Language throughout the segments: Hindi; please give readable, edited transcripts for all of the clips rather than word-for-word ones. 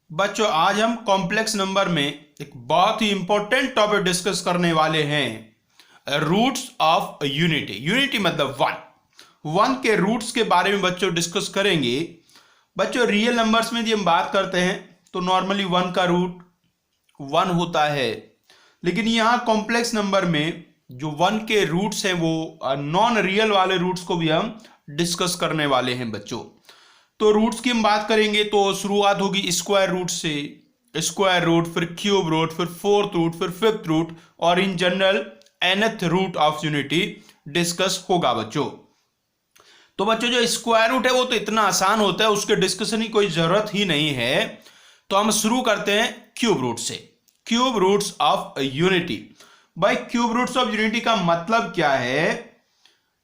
बच्चों आज हम कॉम्प्लेक्स नंबर में एक बहुत ही इंपॉर्टेंट टॉपिक डिस्कस करने वाले हैं, रूट्स ऑफ यूनिटी। यूनिटी मतलब वन के रूट्स के बारे में बच्चों डिस्कस करेंगे। बच्चों रियल नंबर्स में यदि हम बात करते हैं तो नॉर्मली वन का रूट वन होता है, लेकिन यहाँ कॉम्प्लेक्स नंबर में जो वन के रूट्स हैं वो नॉन रियल वाले रूट्स को भी हम डिस्कस करने वाले हैं बच्चों। तो रूट्स की हम बात करेंगे तो शुरुआत होगी स्क्वायर रूट से, स्क्वायर रूट, फिर क्यूब रूट, फिर फोर्थ रूट, फिर फिफ्थ रूट और in general nth root of unity discuss होगा बच्चों। तो बच्चों जो स्क्वायर रूट है वो तो इतना आसान होता है, उसके डिस्कशन की कोई जरूरत ही नहीं है। तो हम शुरू करते हैं क्यूब रूट से। Cube roots of unity. भाई क्यूब रूट्स ऑफ यूनिटी का मतलब क्या है?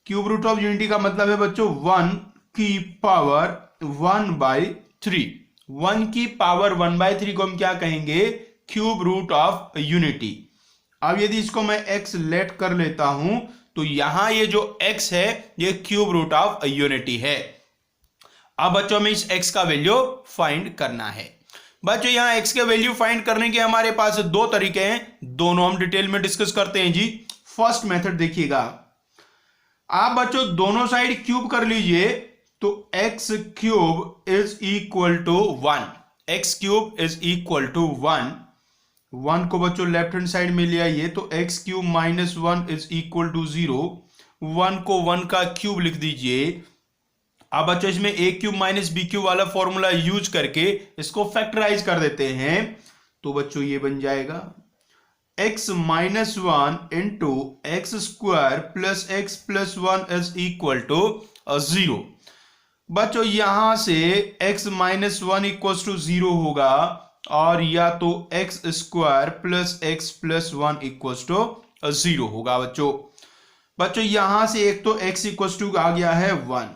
क्यूब रूट ऑफ यूनिटी का मतलब है बच्चों वन की पावर 1/3। वन की पावर 1/3 को हम क्या कहेंगे? Cube root of unity. अब यदि इसको मैं x लेट कर लेता हूं तो यहां ये जो x है ये क्यूब रूट ऑफ यूनिटी है। अब बच्चों में इस x का वैल्यू फाइंड करना है। बच्चों यहां x के वैल्यू फाइंड करने के हमारे पास दो तरीके हैं, दोनों हम डिटेल में डिस्कस करते हैं जी। फर्स्ट मेथड देखिएगा, आप बच्चों दोनों साइड क्यूब कर लीजिए तो x cube is equal to 1। X cube is equal to 1। 1 को बच्चों लेफ्ट हैंड साइड में ले आइए तो x cube minus 1 is equal to 0। 1 को 1 का क्यूब लिख दीजिए। अब बच्चों इसमें a cube minus B cube वाला फॉर्मूला यूज करके इसको फैक्टराइज कर देते हैं तो बच्चों ये बन जाएगा x minus 1 into x square plus x plus 1 is equal to 0। बच्चों यहां से x माइनस 1 इक्वल टू 0 होगा और या तो x square plus x plus 1 equal to 0 होगा बच्चों। बच्चों यहां से एक तो x इक्वल टू आ गया है 1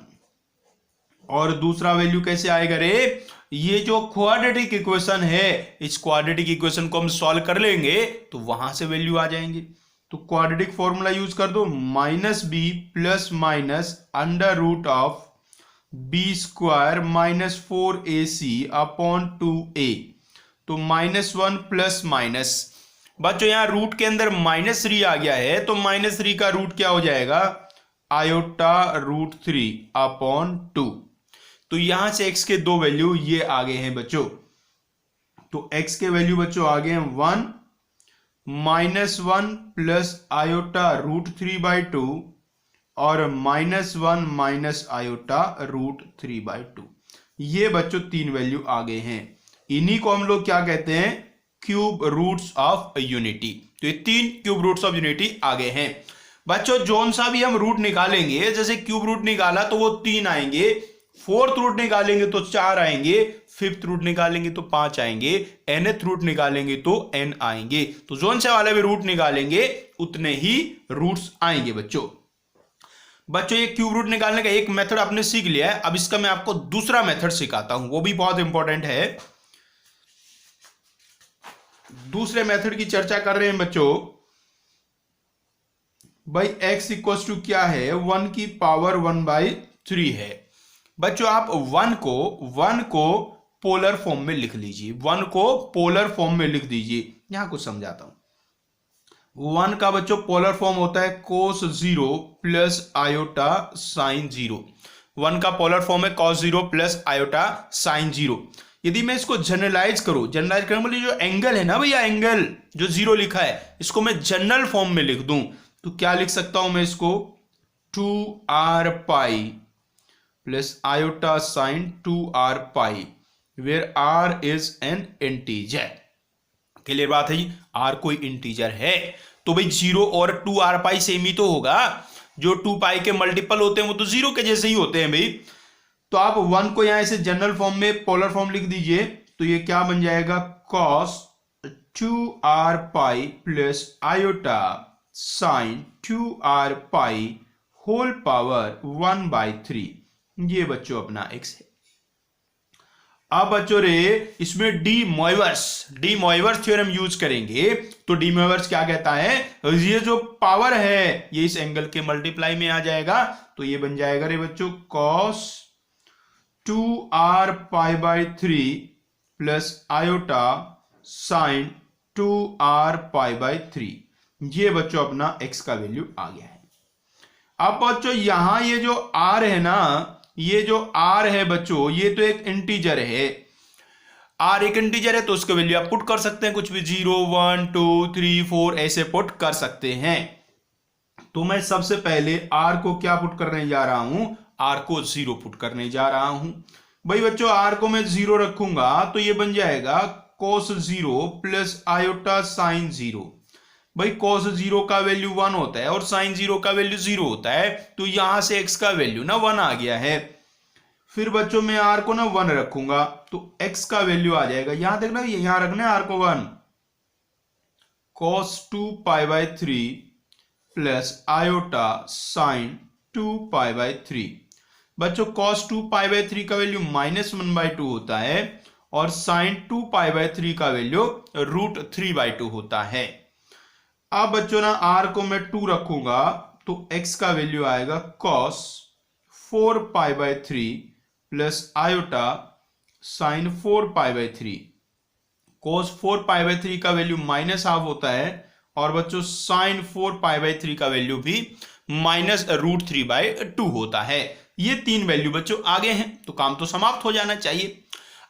और दूसरा वैल्यू कैसे आएगा रे? ये जो क्वाड्रेटिक इक्वेशन है इस क्वाड्रेटिक इक्वेशन को हम सॉल्व कर लेंगे तो वहां से वैल्यू आ जाएंगे। तो क्वाड्रेटिक फॉर्मूला यूज कर दो, minus b plus minus under root of b square minus 4ac upon 2a। तो -1 प्लस माइनस, बच्चों यहां रूट के अंदर -3 आ गया है तो -3 का रूट क्या हो जाएगा? Iota root 3 upon 2। तो यहां से x के दो वैल्यू ये आ गए हैं बच्चों। तो x के वैल्यू बच्चों आ गए हैं 1 -1 प्लस आयोटा रूट 3/2 और -1 माइनस आयोटा रूट 3/2। ये बच्चों तीन वैल्यू आ गए हैं। इन्हीं को हम लोग क्या कहते हैं? Cube roots of unity. तो ये तीन क्यूब रूट्स ऑफ यूनिटी आ गए हैं बच्चों। जोन सा भी हम रूट निकालेंगे, जैसे क्यूब रूट निकाला तो वो 3 आएंगे, फोर्थ रूट निकालेंगे तो 4 आएंगे, फिफ्थ रूट निकालेंगे तो 5 आएंगे, nth रूट निकालेंगे तो n आएंगे। तो जोन से वाले भी रूट निकालेंगे उतने ही रूट्स आएंगे बच्चों। बच्चों ये क्यूब रूट निकालने का एक मेथड आपने सीख लिया है, अब इसका मैं आपको दूसरा मेथड सिखाता हूं, वो भी बहुत इंपॉर्टेंट है। दूसरे मेथड की चर्चा कर रहे हैं बच्चों। भाई x इक्वल टू क्या है? 1 की पावर 1/3 है। बच्चों आप 1 को पोलर फॉर्म में लिख लीजिए। 1 को पोलर फॉर्म में लिख दीजिए। यहां कुछ समझाता हूं। 1 का बच्चों पोलर फॉर्म होता है cos 0 प्लस आयोटा साइन 0। 1 का पोलर फॉर्म है cos 0 प्लस आयोटा साइन 0। यदि मैं इसको जनरलाइज करने वाली जो एंगल है ना भैया, एंगल जो 0 लिखा है इसको मैं जनरल फॉर्म में लिख दूं तो क्या लिख सकता हूं मैं इसको? 2r pi plus iota sine 2r pi, where r is an integer. Clear बात है जी? r कोई इंटीजर है तो भाई 0 और 2r पाई सेम ही तो होगा। जो 2 पाई के मल्टीपल होते हैं वो तो 0 के जैसे ही होते हैं भाई। तो आप 1 को यहां से जनरल फॉर्म में पोलर फॉर्म लिख दीजिए तो ये क्या बन जाएगा? cos 2r pi plus iota sine 2r पाई होल पावर 1/3। ये बच्चों अपना x है। अब बच्चों रे इसमें डी मोइवर्स थ्योरम यूज करेंगे तो डी मोइवर्स क्या कहता है? ये जो पावर है ये इस एंगल के मल्टीप्लाई में आ जाएगा तो ये बन जाएगा रे बच्चों cos 2r pi plus iota sine 2r π/3। ये बच्चों अपना x का वैल्यू आ गया है। अब बच्चों यहां ये जो r है ना, ये जो r है बच्चों, ये तो एक इंटीजर है। r एक इंटीजर है तो उसका वैल्यू आप पुट कर सकते हैं, कुछ भी 0 1 2 3 4 ऐसे पुट कर सकते हैं। तो मैं सबसे पहले r को क्या पुट करने जा रहा हूं, r को 0 पुट करने जा रहा हूं। भाई बच्चों r को मैं 0 रखूंगा तो ये बन जाएगा cos 0 प्लस आयोटा साइन 0। भाई cos 0 का वैल्यू 1 होता है और साइन 0 का वैल्यू 0 होता है, तो यहां से x का वैल्यू ना 1 आ गया है। फिर बच्चों मैं r को ना 1 रखूंगा तो x का वैल्यू आ जाएगा, यहां देखना, यहां रखना है r को 1, cos 2π/3 प्लस आयोटा साइन 2π/3। बच्चों cos 2π/3 का वैल्यू -1/2 होता है और साइन 2π/3 का वैल्यू √3/2 होता है। अब बच्चों ना r को मैं 2 रखूंगा तो x का वैल्यू आएगा cos 4π/3 plus iota sine 4π/3। cos 4π/3 का वैल्यू -½ होता है और बच्चों साइन 4π/3 का वैल्यू भी -√3/2 होता है। ये तीन वैल्यू बच्चों आगे हैं तो काम तो समाप्त हो जाना चाहिए।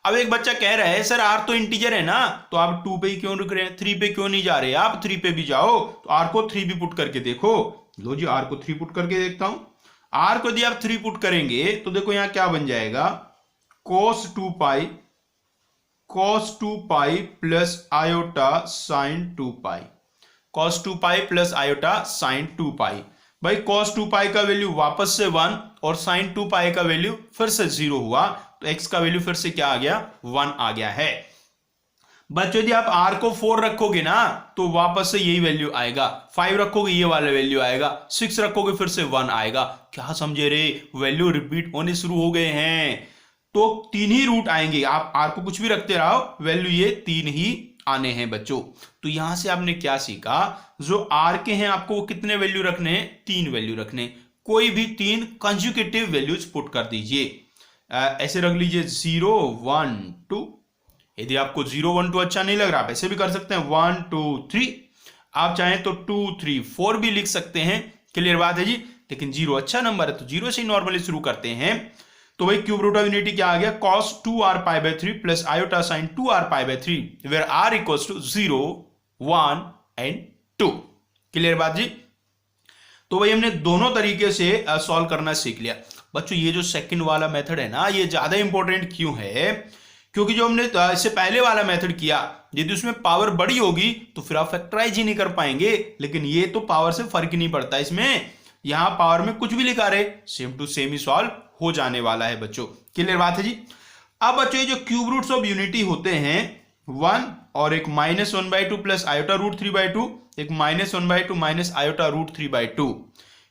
अब एक बच्चा कह रहा है सर r तो इंटीजर है ना, तो आप 2 पे ही क्यों रुक रहे हैं, 3 पे क्यों नहीं जा रहे, आप 3 पे भी जाओ। तो r को 3 भी पुट करके देखो। लो जी r को 3 पुट करके देखता हूं। r को यदि आप 3 पुट करेंगे तो देखो यहां क्या बन जाएगा, cos 2π plus iota sine 2π, cos 2π plus iota sine 2π। भाई cos 2π का वैल्यू वापस से 1 और साइन 2π का वैल्यू फिर से 0 हुआ, तो x का वैल्यू फिर से क्या आ गया, 1 आ गया है। बच्चों यदि आप r को 4 रखोगे ना तो वापस से यही वैल्यू आएगा, 5 रखोगे ये वाला वैल्यू आएगा, 6 रखोगे फिर से 1 आएगा। क्या समझे रे, वैल्यू रिपीट होने शुरू हो गए हैं। तो 3 ही रूट आएंगे, आप r को कुछ भी रखते रहो, वैल्यू ये 3 ही आने हैं बच्चों। तो यहां से आपने क्या सीखा, जो r के हैं आपको वो कितने वैल्यू रखने हैं, 3 वैल्यू रखने। कोई भी 3 कंसेक्यूटिव वैल्यूज पुट कर दीजिए। ऐसे रख लीजिए 0 1 2। यदि आपको 0 1 2 अच्छा नहीं लग रहा आप ऐसे भी कर सकते हैं 1 2 3। आप चाहें तो 2 3 4 भी लिख सकते हैं। क्लियर बात है जी। लेकिन 0 अच्छा नंबर है तो 0 से ही नॉर्मली शुरू करते हैं। तो भाई क्यूब रूट ऑफ यूनिटी क्या आ गया, cos 2r π/3 plus iota sine 2r π/3 where r equals to 0 1 and 2। Clear बात जी। तो भाई हमने दोनों तरीके से सॉल्व करना सीख लिया। बच्चों ये जो सेकंड वाला मेथड है ना, ये ज्यादा इंपॉर्टेंट क्यों है, क्योंकि जो हमने इससे पहले वाला मेथड किया, यदि उसमें पावर बड़ी होगी तो फिर आप फैक्टराइज ही नहीं कर पाएंगे। लेकिन ये तो पावर से फर्क ही नहीं पड़ता, इसमें यहां पावर में कुछ भी लिखा रहे सेम टू सेम ही सॉल्व हो जाने वाला है बच्चों। क्लियर बात है जी। अब बच्चों ये जो क्यूब रूट्स ऑफ यूनिटी होते हैं 1 और एक -1/2 प्लस आयोटा √3/2, एक -1/2 माइनस आयोटा √3/2।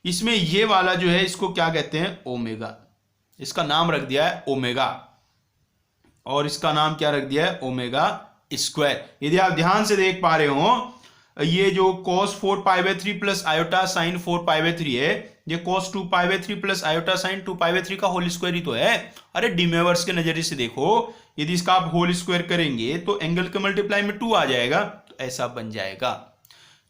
इसमें ये वाला जो है इसको क्या कहते हैं, ओमेगा। इसका नाम रख दिया है ओमेगा और इसका नाम क्या रख दिया है, ओमेगा स्क्वायर। यदि आप ध्यान से देख पा रहे हो, ये जो cos 4π/3 प्लस आयोटा साइन 4π/3 है, ये cos 2π/3 प्लस आयोटा साइन 2π/3 का होल स्क्वायर ही तो है। अरे डिमेवर्स के नजरिए से देखो, यदि इसका आप होल स्क्वायर करेंगे तो एंगल के मल्टीप्लाई में 2 आ जाएगा, तो ऐसा बन जाएगा।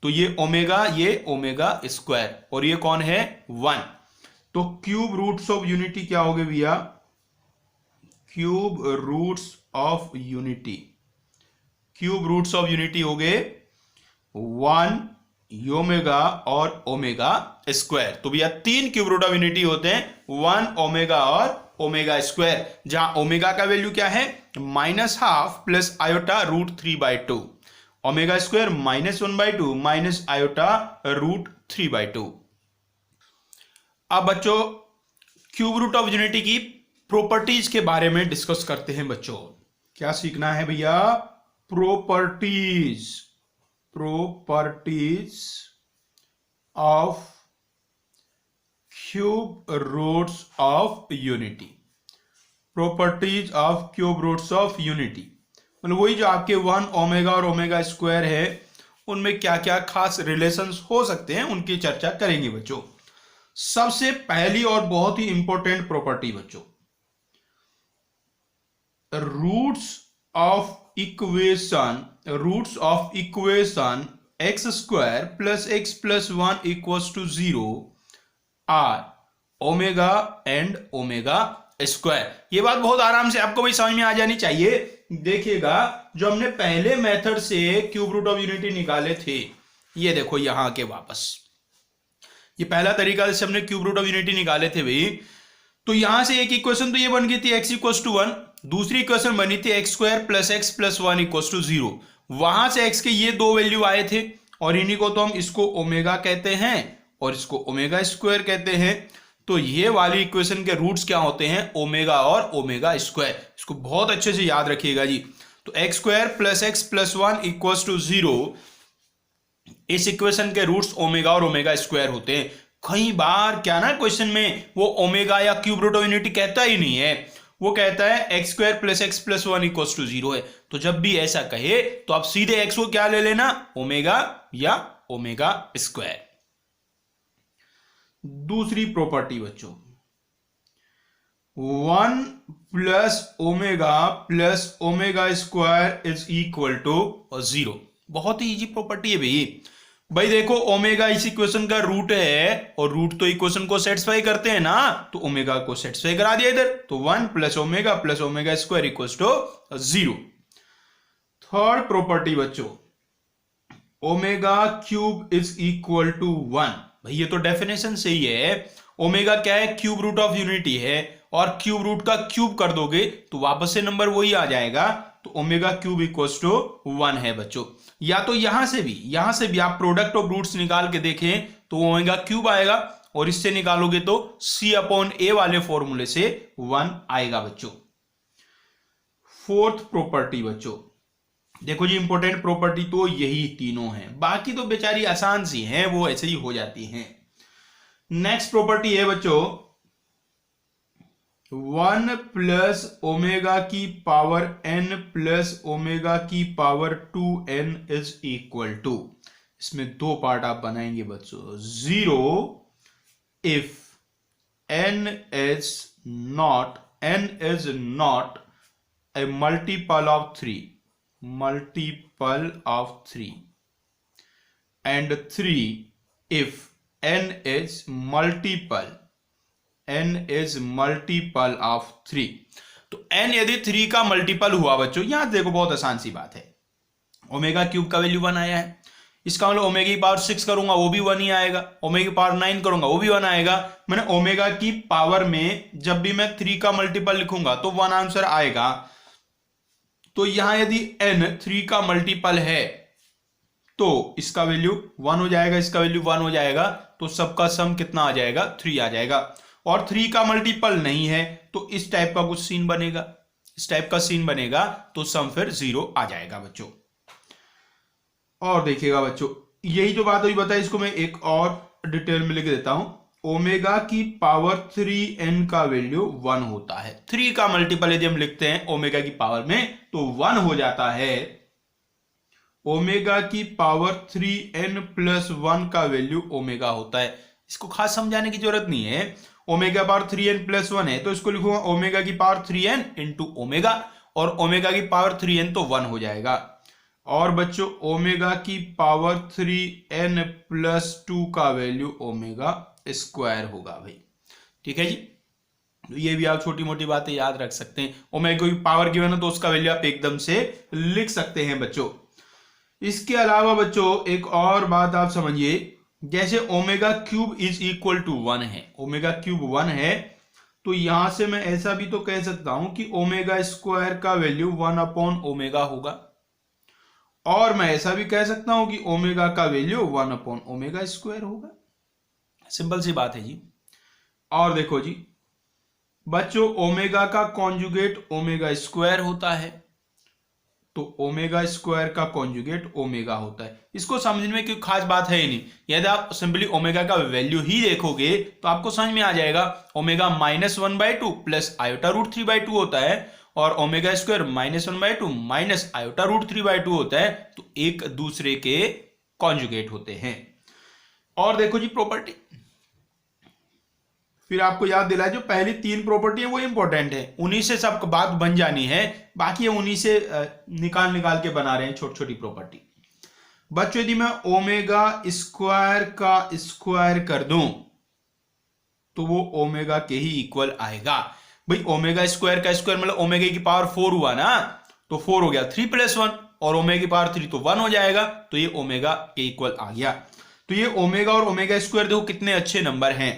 तो ये ओमेगा स्क्वायर और ये कौन है, 1। तो क्यूब रूट्स ऑफ यूनिटी क्या हो गए भैया, cube roots of unity, cube roots of unity हो गए 1 ओमेगा और ओमेगा स्क्वायर। तो भैया 3 क्यूब रूट ऑफ यूनिटी होते हैं, 1 ओमेगा और ओमेगा स्क्वायर, जहां ओमेगा का वैल्यू क्या है, -½ plus iota √3/2, omega square -1/2 minus iota √3/2। अब बच्चों क्यूब रूट ऑफ यूनिटी की प्रॉपर्टीज के बारे में डिस्कस करते हैं। बच्चों क्या सीखना है भैया, properties of cube roots of unity, properties of cube roots of unity, मतलब वही जो आपके 1 ओमेगा और ओमेगा स्क्वायर है, उनमें क्या क्या खास रिलेशंस हो सकते हैं उनकी चर्चा करेंगे बच्चों। सबसे पहली और बहुत ही इंपॉर्टेंट प्रॉपर्टी बच्चों, roots of equation x square plus x plus one equals to 0 are omega and omega square. ये बात बहुत आराम से आपको भी समझ में आ जानी चाहिए। देखिएगा, जो हमने पहले मेथड से क्यूब रूट ऑफ यूनिटी निकाले थे, ये देखो यहां के वापस, ये पहला तरीका से हमने क्यूब रूट ऑफ यूनिटी निकाले थे भाई। तो यहां से एक इक्वेशन तो ये बन गई थी x इक्वल्स टू 1, दूसरी इक्वेशन बनी थी x square plus x plus one equals to 0। वहां से x के ये दो वैल्यू आए थे और इन्हीं को तो हम इसको ओमेगा कहते हैं और इसको ओमेगा स्क्वायर कहते हैं। तो ये वाली इक्वेशन के रूट्स क्या होते हैं, ओमेगा और ओमेगा स्क्वायर। इसको बहुत अच्छे से याद रखिएगा जी। तो x square plus x plus one equals to 0, इस इक्वेशन के रूट्स ओमेगा और ओमेगा स्क्वायर होते हैं। कई बार क्या ना क्वेश्चन में वो ओमेगा या क्यूब रूट ऑफ यूनिटी कहता ही नहीं है, वो कहता है x square plus x plus one equals to 0 है। तो जब भी ऐसा कहे तो आप सीधे एक्स को क्या ले लेना, ओमेगा या ओमेगा स्क्वायर। दूसरी प्रॉपर्टी बच्चों, 1 plus omega square is equal to 0। बहुत ही इजी प्रॉपर्टी है भाई देखो, ओमेगा इस इक्वेशन का रूट है और रूट तो इक्वेशन को सेटिस्फाई करते हैं ना, तो ओमेगा को सेटिस्फाई करा दिया इधर। तो 1 plus omega square equals to 0। Third property बच्चों, omega cube is equal to 1। भाई ये तो डेफिनेशन से ही है। ओमेगा क्या है, क्यूब रूट ऑफ यूनिटी है, और क्यूब रूट का क्यूब कर दोगे तो वापस से नंबर वही आ जाएगा। तो ओमेगा क्यूब इक्वल्स टू 1 है बच्चों। या तो यहां से भी आप प्रोडक्ट ऑफ रूट्स निकाल के देखें तो ओमेगा क्यूब आएगा, और इससे निकालोगे तो c अपॉन a वाले फॉर्मूले से 1 आएगा बच्चों। फोर्थ प्रॉपर्टी बच्चों, देखो जी, इंपॉर्टेंट प्रॉपर्टी तो यही तीनों हैं, बाकी तो बेचारी आसान सी हैं, वो ऐसे ही हो जाती हैं। नेक्स्ट प्रॉपर्टी है बच्चों, 1 प्लस ओमेगा की पावर n प्लस ओमेगा की power 2n is equal to, इसमें दो पार्ट आप बनाएंगे बच्चों, 0 if n is not a multiple of 3 and 3 if n is multiple of 3। तो n यदि 3 का मल्टीपल हुआ बच्चों, यहां देखो बहुत आसान सी बात है, ओमेगा क्यूब का वैल्यू 1 आया है, इसका मतलब ओमेगा की पावर 6 करूंगा वो भी 1 ही आएगा, ओमेगा की पावर 9 करूंगा वो भी 1 आएगा। मैंने ओमेगा की पावर में जब भी मैं 3 का मल्टीपल लिखूंगा तो 1 आंसर आएगा। तो यहां यदि n 3 का मल्टीपल है तो इसका वैल्यू 1 हो जाएगा, इसका वैल्यू 1 हो जाएगा, तो सबका सम कितना आ जाएगा, 3 आ जाएगा। और 3 का मल्टीपल नहीं है तो इस टाइप का कुछ सीन बनेगा, इस टाइप का सीन बनेगा, तो सम फिर 0 आ जाएगा बच्चों। और देखिएगा बच्चों, यही जो बात अभी बताई इसको मैं एक और डिटेल में लिख देता हूं। ओमेगा की पावर 3n का वैल्यू 1 होता है। 3 का मल्टीपल यदि हम लिखते हैं ओमेगा की पावर में तो 1 हो जाता है। ओमेगा की पावर 3n प्लस 1 का वैल्यू ओमेगा होता है। इसको खास समझाने की जरूरत नहीं है। ओमेगा पावर 3n प्लस 1 है तो इसको लिखूंगा ओमेगा की पावर 3n इंटू ओमेगा, और ओमेगा की पावर 3n तो 1 हो जाएगा। और बच्चों ओमेगा की पावर 3n प्लस 2 का वैल्यू ओमेगा स्क्वायर होगा भाई, ठीक है जी। तो ये भी आप छोटी मोटी बातें याद रख सकते हैं। ओमेगा की पावर गिवन है तो उसका वैल्यू आप एकदम से लिख सकते हैं बच्चों। इसके अलावा बच्चों एक और बात आप समझिए, जैसे omega cube is equal to 1 है, ओमेगा क्यूब 1 है, तो यहां से मैं ऐसा भी तो कह सकता हूं कि ओमेगा स्क्वायर का वैल्यू 1 अपॉन ओमेगा होगा, और मैं ऐसा भी कह सकता हूं कि ओमेगा का वैल्यू 1 अपॉन ओमेगा स्क्वायर होगा। सिंपल सी बात है जी। और देखो जी बच्चों, ओमेगा का कॉन्जुगेट ओमेगा स्क्वायर होता है, तो ओमेगा स्क्वायर का कॉन्जुगेट ओमेगा होता है। इसको समझने में कोई खास बात है ही नहीं। यदि आप सिंपली ओमेगा का वैल्यू ही देखोगे तो आपको समझ में आ जाएगा। ओमेगा -1/2 प्लस आयोटा रूट 3/2 होता है, और omega square -1/2 minus iota root 3/2 होता है, तो एक दूसरे के कॉन्जुगेट होते हैं। और देखो जी प्रॉपर्टी, फिर आपको याद दिलाया जो पहली 3 प्रॉपर्टी है वो इंपॉर्टेंट है, उन्हीं से सब बात बन जानी है, बाकी हम उन्हीं से निकाल निकाल के बना रहे हैं छोटी छोटी प्रॉपर्टी। बच्चों यदि मैं ओमेगा स्क्वायर का स्क्वायर कर दूं तो वो ओमेगा के ही इक्वल आएगा। भाई ओमेगा स्क्वायर का स्क्वायर मतलब ओमेगा की पावर 4 हुआ ना, तो 4 हो गया 3 + 1 और ओमेगा की पावर 3 तो 1 हो जाएगा, तो ये ओमेगा के इक्वल आ गया। तो ये ओमेगा और ओमेगा स्क्वायर देखो कितने अच्छे नंबर हैं।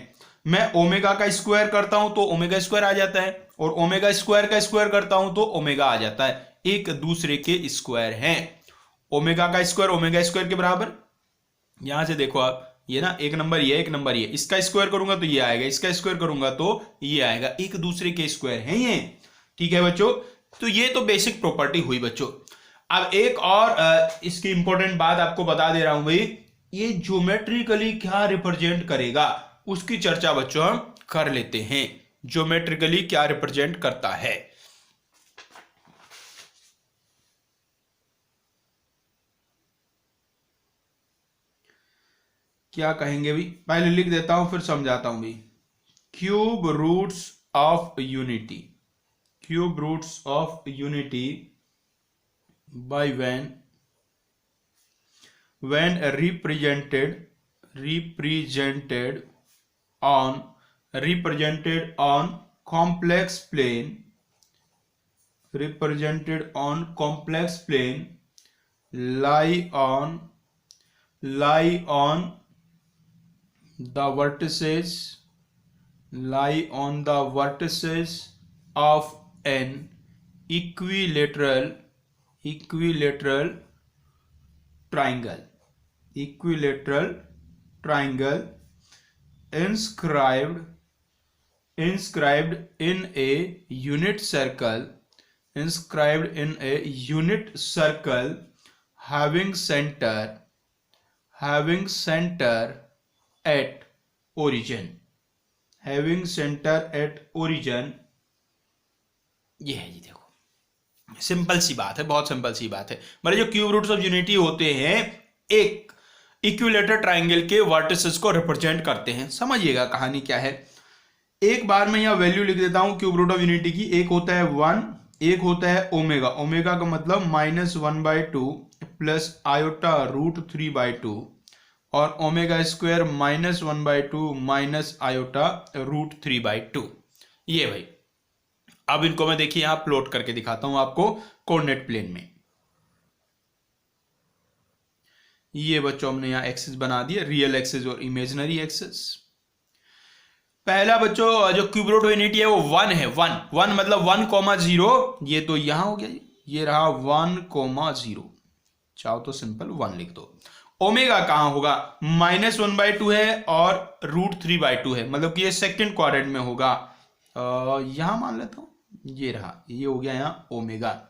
मैं ओमेगा का स्क्वायर करता हूं तो ओमेगा स्क्वायर आ जाता है, और ओमेगा स्क्वायर का स्क्वायर करता हूं तो ओमेगा आ जाता है, एक दूसरे के स्क्वायर हैं। ओमेगा का स्क्वायर ओमेगा स्क्वायर के बराबर, यहां से देखो आप ये ना एक नंबर ये एक नंबर ये, इसका स्क्वायर करूंगा तो ये आएगा, इसका स्क्वायर करूंगा तो ये आएगा, एक दूसरे के स्क्वायर हैं ये। ठीक है बच्चों, तो ये तो बेसिक प्रॉपर्टी हुई बच्चों। अब एक और इसकी इंपॉर्टेंट बात आपको बता दे रहा हूं भाई, ये ज्योमेट्रिकली क्या रिप्रेजेंट करेगा उसकी चर्चा बच्चों हम कर लेते हैं। ज्योमेट्रिकली क्या रिप्रेजेंट करता है, क्या कहेंगे भी, पहले लिख देता हूं फिर समझाता हूं भी। Cube roots of unity, cube roots of unity by when represented on complex plane lie on the vertices of an equilateral triangle inscribed in a unit circle having center at origin, ये है जी। देखो सिंपल सी बात है, बहुत सिंपल सी बात है। मतलब जो क्यूब रूट्स ऑफ यूनिटी होते हैं एक इक्विलेटर ट्राइंगल के वर्टिसेस को रिप्रेजेंट करते हैं। समझिएगा कहानी क्या है, एक बार मैं यहां वैल्यू लिख देता हूं क्यूब रूट ऑफ यूनिटी की। एक होता है 1, एक होता है ओमेगा, ओमेगा का मतलब -1/2 प्लस आयोटा √3/2 और ओमेगा स्क्वायर -1/2 माइनस आयोटा √3/2। ये भाई अब इनको मैं देखिए यहां प्लॉट करके दिखाता हूं आपको कोऑर्डिनेट प्लेन में। ये बच्चों हमने यहां एक्सिस बना दिया, रियल एक्सिस और इमेजिनरी एक्सिस। पहला बच्चों जो क्यूब रूट ऑफ यूनिटी है वो 1 है, 1 मतलब 1,0, ये तो यहां हो गया, ये रहा 1,0, चाहो तो सिंपल 1 लिख दो। ओमेगा कहां होगा, -1/2 है और √3/2 है, मतलब कि ये सेकंड क्वाड्रेंट में होगा। यहां मान लेता हूं ये रहा, ये हो गया यहां omega.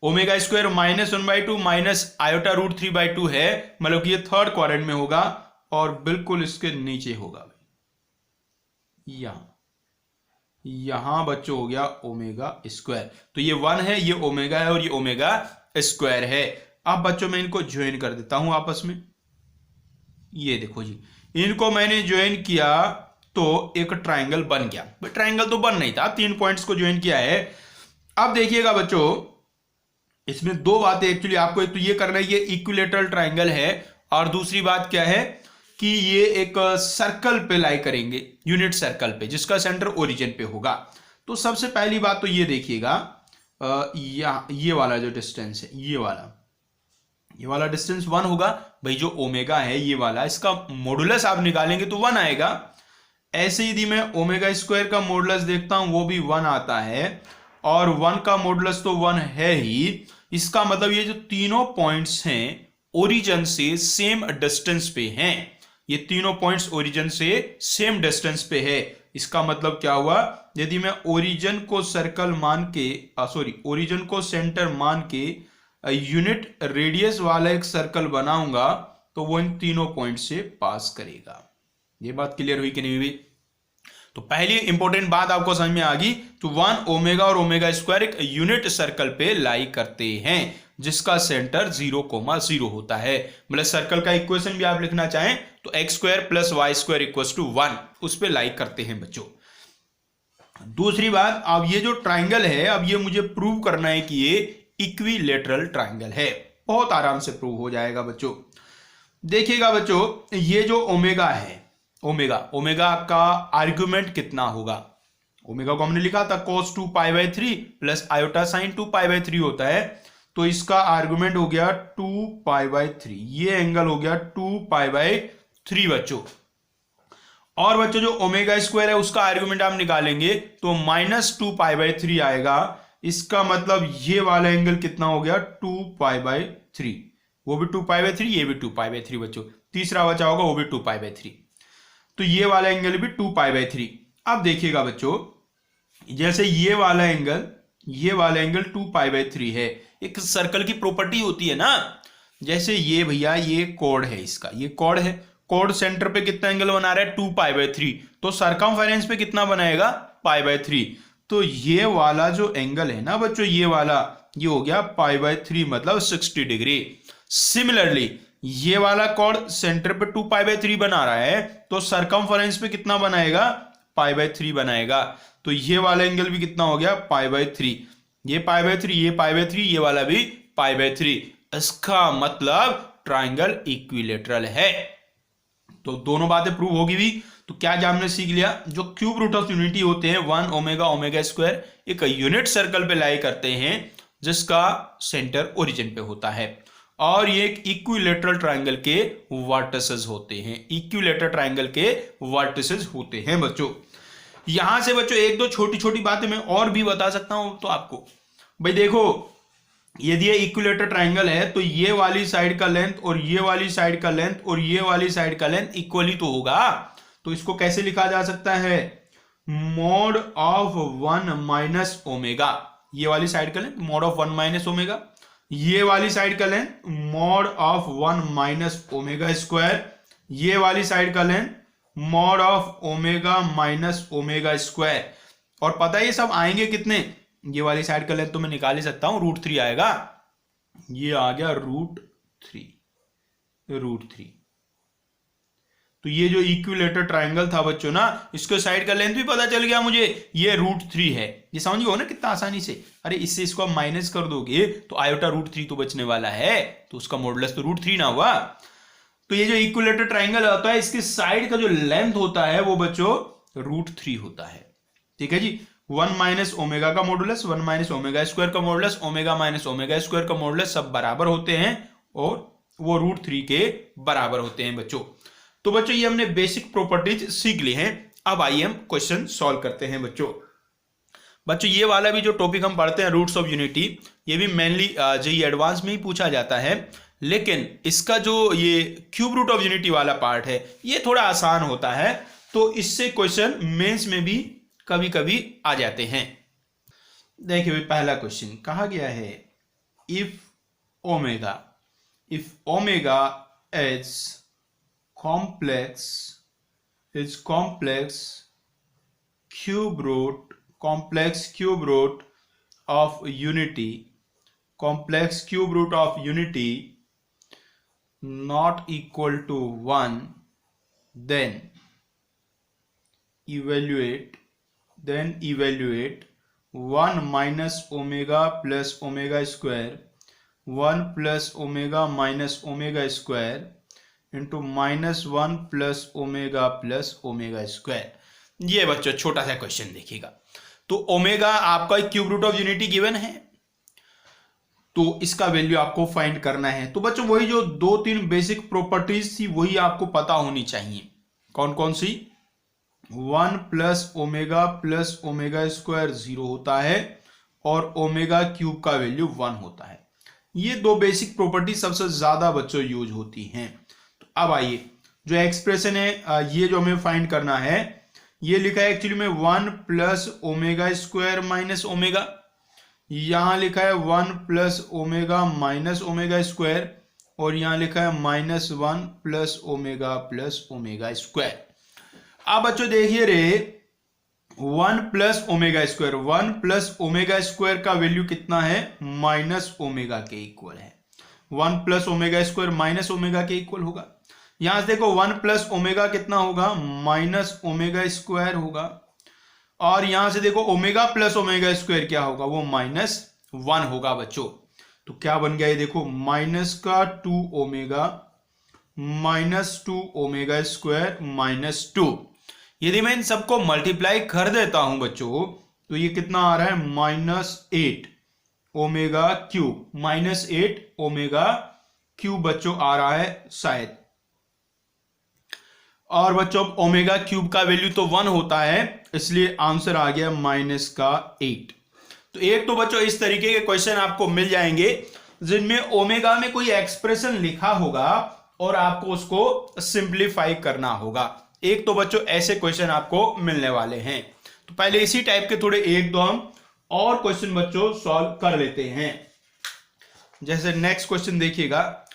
Omega square -1/2 minus iota √3/2 है, मतलब कि ये थर्ड क्वाड्रेंट में होगा और बिल्कुल इसके नीचे होगा यहां बच्चों हो गया ओमेगा स्क्वायर। तो ये 1 है, ये ओमेगा है और ये ओमेगा स्क्वायर है। अब बच्चों मैं इनको ज्वाइन कर देता हूं आपस में। ये देखो जी, इनको मैंने ज्वाइन किया तो एक ट्राइंगल बन गया। ट्राइंगल तो बन नहीं था, 3 पॉइंट्स को ज्वाइन किया है। अब देखिएगा बच्चों इसमें 2 बातें एक्चुअली आपको, एक तो ये करना है ये इक्विलेटरल ट्राइंगल है, और दूसरी बात क्या है कि ये एक सर्कल पे लाई करेंगे, यूनिट सर्कल पे जिसका सेंटर ओरिजिन पे होगा। तो सबसे पहली बात तो ये देखिएगा, ये वाला जो डिस्टेंस है, ये वाला डिस्टेंस 1 होगा। भाई जो ओमेगा है ये वाला, इसका मॉडुलस आप निकालेंगे तो 1 आएगा। ऐसे यदि मैं ओमेगा स्क्वायर का मॉडुलस देखता हूं वो भी 1 आता है, और 1 का मॉडुलस तो 1 है ही। इसका मतलब ये जो तीनों पॉइंट्स हैं ओरिजिन से सेम डिस्टेंस पे हैं, ये तीनों पॉइंट्स ओरिजिन से सेम डिस्टेंस पे है। इसका मतलब क्या हुआ, यदि मैं ओरिजिन को सर्कल मान के ओरिजिन को सेंटर मान के यूनिट रेडियस वाला एक सर्कल बनाऊंगा तो वो इन तीनों पॉइंट से पास करेगा। ये बात क्लियर हुई कि नहीं हुई? तो पहली इंपॉर्टेंट बात आपको समझ में आ गई। तो 1 ओमेगा और ओमेगा स्क्वायर एक यूनिट सर्कल पे लाई करते हैं जिसका सेंटर 0,0 होता है। मतलब सर्कल का इक्वेशन भी आप लिखना चाहें तो x square plus y square equals to 1, उस पे लाई करते हैं बच्चों। दूसरी बात, अब ये जो ट्राइंगल है, अब ये मुझे प्रूव करना है कि ये इक्विलेटरल ट्राइंगल है। बहुत आराम से प्रूव हो जाएगा बच्चों। देखिएगा बच्चों, ये जो ओमेगा है, ओमेगा का आर्गुमेंट कितना होगा? ओमेगा को हमने लिखा था cos 2π/3 प्लस आयोटा साइन 2π/3 होता है। तो इसका आर्गुमेंट हो गया 2π/3, ये एंगल हो गया 2π/3 बच्चों। और बच्चों जो ओमेगा स्क्वायर है उसका आर्गुमेंट आप निकालेंगे तो -2π/3 आएगा। इसका मतलब ये वाला एंगल कितना हो गया 2π/3, वो भी 2π/3, ये भी 2π/3 बच्चों। तीसरा बचा होगा वो भी 2π/3, तो ये वाला एंगल भी 2π/3। अब देखिएगा बच्चों, जैसे ये वाला एंगल 2π/3 है। एक सर्कल की प्रॉपर्टी होती है ना, जैसे ये भैया ये कोड है, इसका ये कोड है, कोड सेंटर पे कितना एंगल बना रहा है 2π/3, तो सरकमफेरेंस पे कितना बनाएगा π/3। तो ये वाला जो एंगल है ना बच्चों, ये वाला ये हो गया π/3 मतलब 60 डिग्री। सिमिलरली ये वाला कोड सेंटर पे 2π/3 बना रहा है तो सरकमफेरेंस पे कितना बनाएगा π/3 बनाएगा। तो ये वाला एंगल भी कितना हो गया π/3, ये π/3, ये π/3, ये वाला भी π/3। इसका मतलब ट्राइंगल इक्विलेटरल है। तो दोनों बातें प्रूव होगी भी। तो क्या हमने सीख लिया, जो क्यूब रूट ऑफ यूनिटी होते हैं 1 ओमेगा ओमेगा स्क्वायर एक यूनिट सर्कल पे लाई करते हैं जिसका सेंटर ओरिजिन पे होता है, और ये एक इक्विलेटरल ट्राइंगल के वर्टिसेस होते हैं, इक्विलेटरल ट्राइंगल के वर्टिसेस होते हैं बच्चों। यहां से बच्चों एक दो छोटी छोटी बातें मैं और भी बता सकता हूं तो आपको। भाई देखो, यदि ये इक्विलेटरल ट्राइंगल है तो ये वाली साइड का लेंथ और ये वाली साइड का लेंथ और ये वाली साइड का लेंथ इक्वली तो होगा। तो इसको कैसे लिखा जा सकता है, मोड ऑफ 1 माइनस ओमेगा, ये वाली साइड का length mode of 1 minus omega, ये वाली साइड का length mode of 1 minus omega square, ये वाली साइड का length mode of omega minus omega square. और पता है ये सब आएंगे कितने, ये वाली साइड का लेंथ तो मैं निकाल ही सकता हूं, √3 आएगा, ये आ गया √3। तो ये जो इक्विलेटरल ट्राइंगल था बच्चों ना, इसके साइड का लेंथ भी पता चल गया मुझे, ये √3 है। ये समझ गए हो ना कितना आसानी से। अरे इससे इसको आप माइनस कर दोगे तो आयोटा √3 तो बचने वाला है, तो उसका मॉडुलस तो √3 ना हुआ। तो ये जो इक्विलेटरल ट्राइंगल होता है इसकी साइड का जो लेंथ होता है वो बच्चों √3 होता है। ठीक है जी। 1 माइनस ओमेगा का मॉडुलस, 1 माइनस ओमेगा स्क्वायर का modulus, omega minus omega square का मॉडुलस सब बराबर होते हैं और वो √3 के बराबर होते हैं बच्चों। तो बच्चों ये हमने बेसिक प्रॉपर्टीज सीख ली हैं। अब आइए हम क्वेश्चन सॉल्व करते हैं बच्चों ये वाला भी जो टॉपिक हम पढ़ते हैं रूट्स ऑफ यूनिटी, ये भी मेनली जेईई एडवांस में ही पूछा जाता है, लेकिन इसका जो ये क्यूब रूट ऑफ यूनिटी वाला पार्ट है ये थोड़ा आसान होता है, तो इससे क्वेश्चन मेंस में भी कभी कभी आ जाते हैं। देखिए भाई पहला क्वेश्चन कहा गया है, if omega is complex cube root of unity not equal to 1, then evaluate 1 minus omega plus omega square 1 plus omega minus omega square into -1 plus omega square. ये बच्चों छोटा सा क्वेश्चन देखिएगा। तो ओमेगा आपका cube root of unity given है, तो इसका वैल्यू आपको फाइंड करना है। तो बच्चों वही जो 2-3 बेसिक प्रॉपर्टीज थी वही आपको पता होनी चाहिए। कौन कौन सी, 1 प्लस ओमेगा स्क्वायर 0 होता है और ओमेगा क्यूब का वैल्यू 1 होता है। ये दो बेसिक प्रॉपर्टी सबसे ज्यादा बच्चों यूज होती हैं। अब आइए जो एक्सप्रेशन है ये जो हमें फाइंड करना है, ये लिखा है एक्चुअली में 1 plus omega square minus omega, यहां लिखा है 1 plus omega minus omega square, और यहां लिखा है -1 प्लस ओमेगा स्क्वायर। अब बच्चों देखिए रे, 1 plus omega square, 1 plus omega square का वैल्यू कितना है, माइनस ओमेगा के इक्वल है। 1 plus omega square minus omega के इक्वल होगा। यहां से देखो 1 प्लस ओमेगा कितना होगा, माइनस ओमेगा स्क्वायर होगा। और यहां से देखो ओमेगा प्लस ओमेगा स्क्वायर क्या होगा, वो -1 होगा बच्चों। तो क्या बन गया ये देखो, माइनस का 2 ओमेगा -2 ओमेगा स्क्वायर -2। यदि मैं इन सबको मल्टीप्लाई कर देता हूं बच्चों तो ये कितना आ रहा है, -8 ओमेगा क्यूब, -8 ओमेगा क्यूब बच्चों आ रहा है शायद। और बच्चों ओमेगा क्यूब का वैल्यू तो 1 होता है, इसलिए आंसर आ गया -8। तो एक तो बच्चों इस तरीके के क्वेश्चन आपको मिल जाएंगे जिनमें ओमेगा में कोई एक्सप्रेशन लिखा होगा और आपको उसको सिंप्लीफाई करना होगा। एक तो बच्चों ऐसे क्वेश्चन आपको मिलने वाले हैं। तो पहले इसी टाइप के थोड़े एक दो हम और क्वेश्चन बच्चों सॉल्व कर लेते हैं। जैसे नेक्स्ट क्वेश्चन देखिएगा।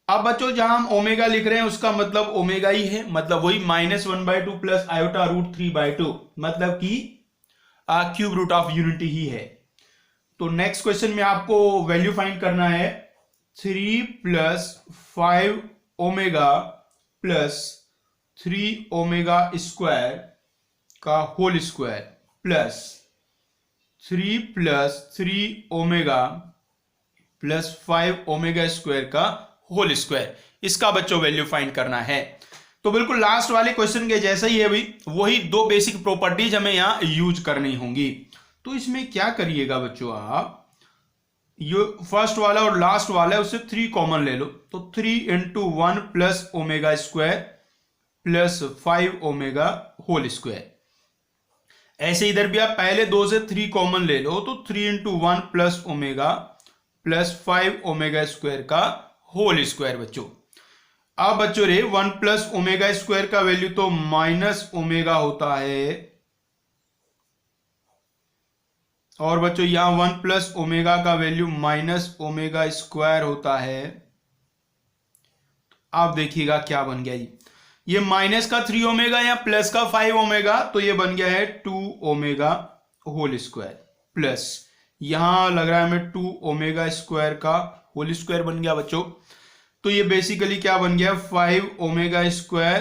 अब बच्चों जहां हम ओमेगा लिख रहे हैं उसका मतलब ओमेगा ही है, मतलब वही -1/2 प्लस आयोटा √3/2, मतलब कि क्यूब रूट ऑफ यूनिटी ही है। तो नेक्स्ट क्वेश्चन में आपको वैल्यू फाइंड करना है 3 + 5 ओमेगा प्लस 3 ओमेगा स्क्वायर का whole square plus 3 + 3 omega plus 5 omega square का होल स्क्वायर। इसका बच्चों वैल्यू फाइंड करना है। तो बिल्कुल लास्ट वाले क्वेश्चन के जैसा ही है भाई, वही दो बेसिक प्रॉपर्टीज हमें यहां यूज करनी होंगी। तो इसमें क्या करिएगा बच्चों, आप ये फर्स्ट वाला और लास्ट वाला है उससे 3 कॉमन ले लो। तो 3 × 1 plus omega square plus 5 omega whole square. ऐसे इधर भी आप पहले 2 से 3 कॉमन ले लो, तो 3 × 1 plus omega plus 5 omega square का होल स्क्वायर बच्चों। अब बच्चों रे 1 प्लस ओमेगा स्क्वायर का वैल्यू तो माइनस ओमेगा होता है, और बच्चों यहां 1 प्लस ओमेगा का वैल्यू माइनस ओमेगा स्क्वायर होता है। आप देखिएगा क्या बन गया ये माइनस का 3 ओमेगा या प्लस का 5 ओमेगा, तो ये बन गया है 2 ओमेगा होल स्क्वायर प्लस यहां लग रहा है हमें 2 ओमेगा स्क्वायर का होल स्क्वायर बन गया बच्चों। तो ये बेसिकली क्या बन गया, 4 ओमेगा स्क्वायर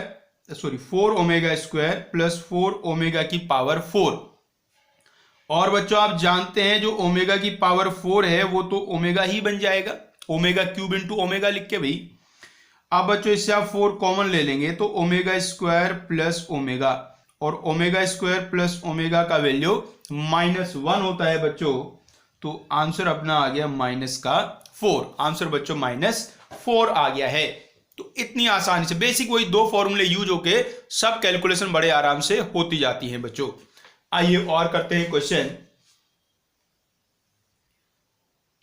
प्लस 4 ओमेगा की पावर 4। और बच्चों आप जानते हैं जो ओमेगा की पावर 4 है वो तो ओमेगा ही बन जाएगा, ओमेगा क्यूब इंटू ओमेगा लिख के भाई। अब बच्चों इससे आप 4 कॉमन ले लेंगे तो ओमेगा स्क्वायर प्लस ओमेगा, और ओमेगा स्क्वायर प्लस ओमेगा का वैल्यू -1 होता है बच्चों। तो आंसर अपना आ गया -4। आंसर बच्चों -4 आ गया है। तो इतनी आसानी से बेसिक वही 2 फॉर्मूले यूज होके सब कैलकुलेशन बड़े आराम से होती जाती हैं बच्चों। आइए और करते हैं क्वेश्चन।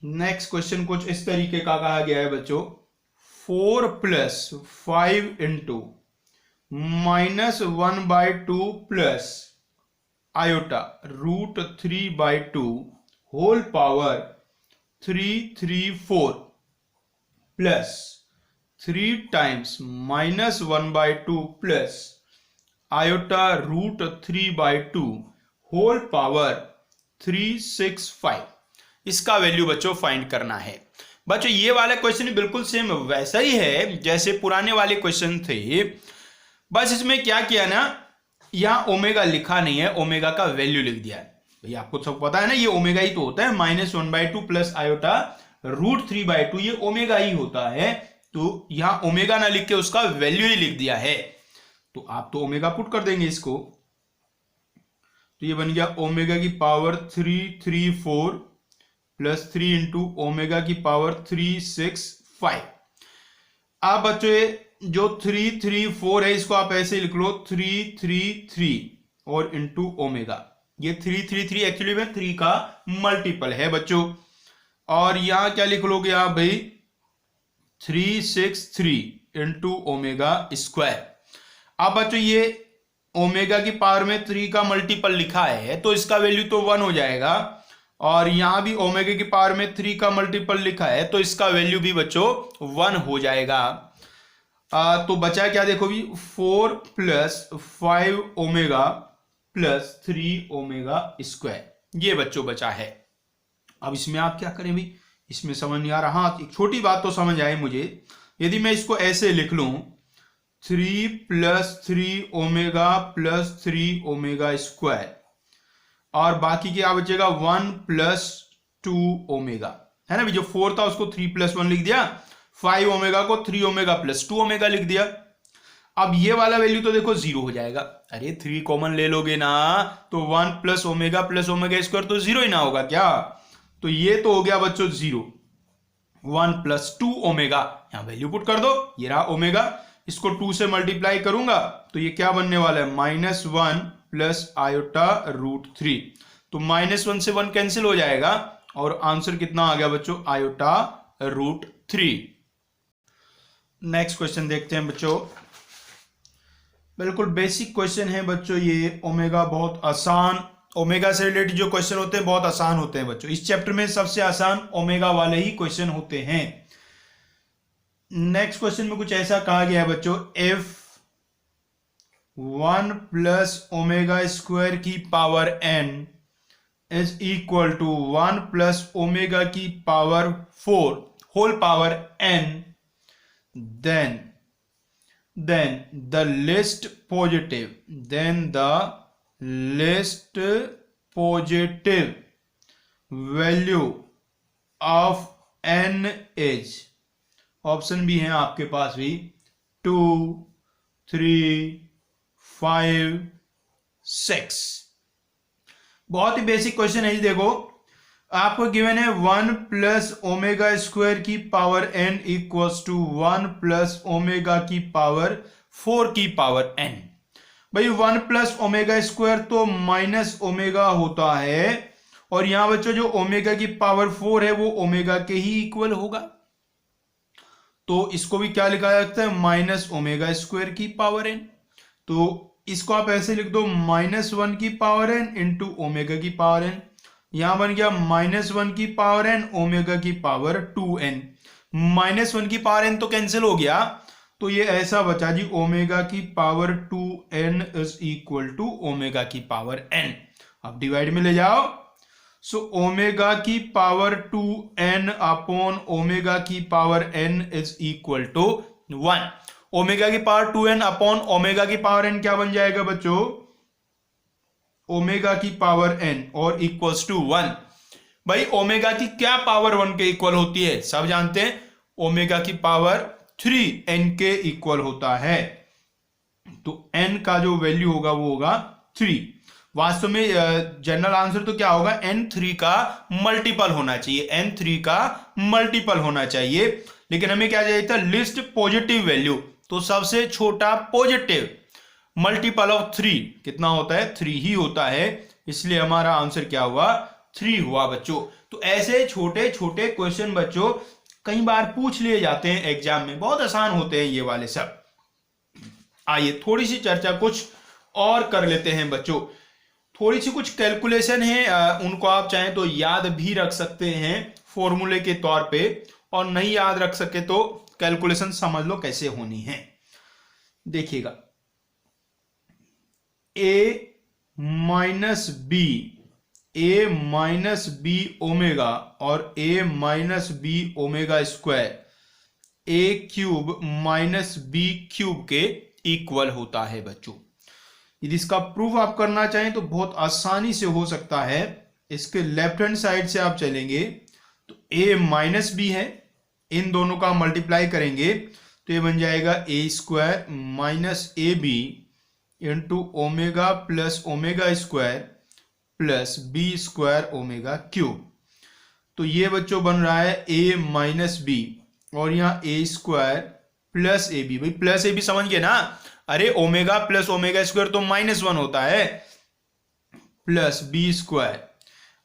नेक्स्ट क्वेश्चन कुछ इस तरीके का कहा गया है बच्चों, 4 + 5 × -1/2 plus iota √3/2 whole power 334 plus 3 times -1/2 plus iota √3/2 whole power 365। इसका वैल्यू बच्चों फाइंड करना है। बच्चों ये वाला क्वेश्चन बिल्कुल सेम वैसा ही है जैसे पुराने वाले क्वेश्चन थे, बस इसमें क्या किया ना, यहां ओमेगा लिखा नहीं है, ओमेगा का वैल्यू लिख दिया है। भैया आपको सब पता है ना, ये ओमेगा ही तो होता है, -1/2 प्लस आयोटा √3/2 ये ओमेगा ही होता है। तो यहां ओमेगा ना लिख के उसका वैल्यू ही लिख दिया है। तो आप तो ओमेगा पुट कर देंगे इसको, तो ये बन गया ओमेगा की पावर 334 प्लस 3 × ओमेगा की पावर 365। अब बच्चों जो 334 है इसको आप ऐसे लिख लो 333 और इंटू ओमेगा। ये 333 एक्चुअली में 3 का मल्टीपल है बच्चों। और यहां क्या लिख लोगे आप भाई, 363 इंटू ओमेगा स्क्वायर। अब बच्चों ये ओमेगा की पावर में 3 का मल्टीपल लिखा है तो इसका वैल्यू तो 1 हो जाएगा, और यहां भी ओमेगा की पावर में 3 का मल्टीपल लिखा है तो इसका वैल्यू भी बच्चों 1 हो जाएगा। तो बचा क्या देखो भी, 4 + 5 ओमेगा प्लस 3 ओमेगा स्क्वायर। ये बच्चों बचा है। अब इसमें आप क्या करें भाई, इसमें समझ नहीं आ रहा। हाँ, एक छोटी बात तो समझ आई मुझे। यदि मैं इसको ऐसे लिख लूं 3 plus 3 omega plus 3 omega square, और बाकी क्या बचेगा 1 प्लस 2 ओमेगा, है ना। जो 4 था उसको 3 प्लस 1 लिख दिया, 5 ओमेगा को 3 ओमेगा प्लस 2 ओमेगा लिख दिया। अब ये वाला वैल्यू तो देखो 0 हो जाएगा। अरे 3 कॉमन ले लोगे ना तो 1 प्लस ओमेगा स्क्वायर तो 0 ही ना होगा क्या। तो ये तो हो गया बच्चों 0। 1 प्लस 2 ओमेगा, यहां वैल्यू पुट कर दो, ये रहा ओमेगा। इसको 2 से मल्टीप्लाई करूंगा तो ये क्या बनने वाला है, -1 प्लस आयोटा रूट 3। तो -1 से 1 कैंसिल हो जाएगा और आंसर कितना आ गया बच्चों, आयोटा रूट 3। नेक्स्ट क्वेश्चन देखते हैं बच्चों। बिल्कुल बेसिक क्वेश्चन है बच्चों ये। ओमेगा बहुत आसान, ओमेगा से रिलेटेड जो क्वेश्चन होते हैं बहुत आसान होते हैं बच्चों। इस चैप्टर में सबसे आसान ओमेगा वाले ही क्वेश्चन होते हैं। नेक्स्ट क्वेश्चन में कुछ ऐसा कहा गया है बच्चों, इफ 1 प्लस ओमेगा स्क्वायर की power n is equal to 1 plus omega की power 4 whole power n, then the least positive value of n is, option भी है आपके पास भी, 2, 3, 5, 6। बहुत ही बेसिक क्वेश्चन है जी। देखो आपको गिवन है 1 प्लस ओमेगा स्क्वायर की power n equals to 1 plus omega की पावर 4 की पावर n। भाई 1 प्लस ओमेगा स्क्वायर तो माइनस ओमेगा होता है, और यहां बच्चों जो ओमेगा की पावर 4 है वो ओमेगा के ही इक्वल होगा। तो इसको भी क्या लिखा जा सकता है, माइनस ओमेगा स्क्वायर की पावर n। तो इसको आप ऐसे लिख दो, -1 की पावर n इंटू ओमेगा की पावर n। यहां बन गया -1 की पावर n ओमेगा की पावर 2n। -1 की पावर n तो कैंसिल हो गया, तो ये ऐसा बचा जी, ओमेगा की power 2n is equal to omega की पावर n। अब डिवाइड में ले जाओ, सो ओमेगा की पावर 2n अपॉन ओमेगा की power n is equal to 1। Omega की पावर 2n अपॉन ओमेगा की पावर n क्या बन जाएगा बच्चों, ओमेगा की पावर n और इक्वल्स टू 1। भाई ओमेगा की क्या पावर 1 के इक्वल होती है, सब जानते हैं, ओमेगा की पावर 3 n के इक्वल होता है। तो n का जो वैल्यू होगा वो होगा 3। वास्तव में जनरल आंसर तो क्या होगा, n3 का मल्टीपल होना चाहिए, n3 का मल्टीपल होना चाहिए। लेकिन हमें क्या चाहिए था, लिस्ट पॉजिटिव वैल्यू। तो सबसे छोटा पॉजिटिव मल्टीपल ऑफ 3 कितना होता है, 3 ही होता है। इसलिए हमारा आंसर क्या हुआ, 3 हुआ बच्चों। तो ऐसे छोटे छोटे क्वेश्चन बच्चों कई बार पूछ लिए जाते हैं एग्जाम में, बहुत आसान होते हैं ये वाले सब। आइए थोड़ी सी चर्चा कुछ और कर लेते हैं बच्चों। थोड़ी सी कुछ कैलकुलेशन है, उनको आप चाहें तो याद भी रख सकते हैं फॉर्मूले के तौर पे, और नहीं याद रख सके तो कैलकुलेशन समझ लो कैसे होनी है। देखिएगा, a माइनस बी ओमेगा और a minus B omega square a cube minus B cube के इक्वल होता है बच्चों। यदि इसका प्रूफ आप करना चाहें तो बहुत आसानी से हो सकता है। इसके लेफ्ट हैंड साइड से आप चलेंगे तो a माइनस बी है, इन दोनों का मल्टीप्लाई करेंगे तो ये बन जाएगा a square minus A B into omega plus omega square plus B square omega cube. तो ये बच्चों बन रहा है a माइनस बी और यहाँ a square plus A B. भाई प्लस ए बी समझ गए ना, अरे ओमेगा प्लस ओमेगा स्क्वायर तो -1 होता है, प्लस बी स्क्वायर।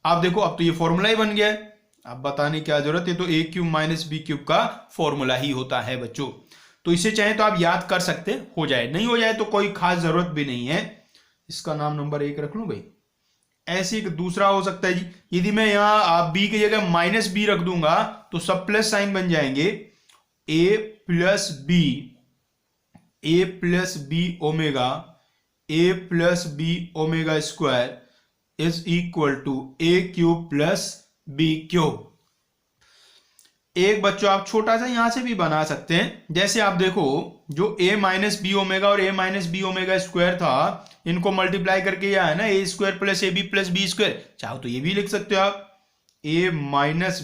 आप देखो अब तो ये फॉर्मूला ही बन गया है, अब बताने की क्या जरूरत है, तो a cube minus B cube का फॉर्मूला ही होता है बच्चों। तो इसे चाहे तो आप याद कर सकते, हो जाए, नहीं हो जाए तो कोई खास जरूरत भी नहीं है। इसका नाम नंबर 1 रख लूं भाई। ऐसे एक दूसरा हो सकता है जी, यदि मैं यहाँ b की जगह माइनस बी रख दूंगा तो सब प्लस साइन बन जाएंगे, a plus B omega A plus B omega square is equal to A cube plus B cube. एक बच्चों आप छोटा सा यहां से भी बना सकते हैं। जैसे आप देखो, जो ए माइनस बी ओमेगा और A minus B omega square था, इनको मल्टीप्लाई करके यह है ना A square plus B square. चाहो तो ये भी लिख सकते हो आप, A minus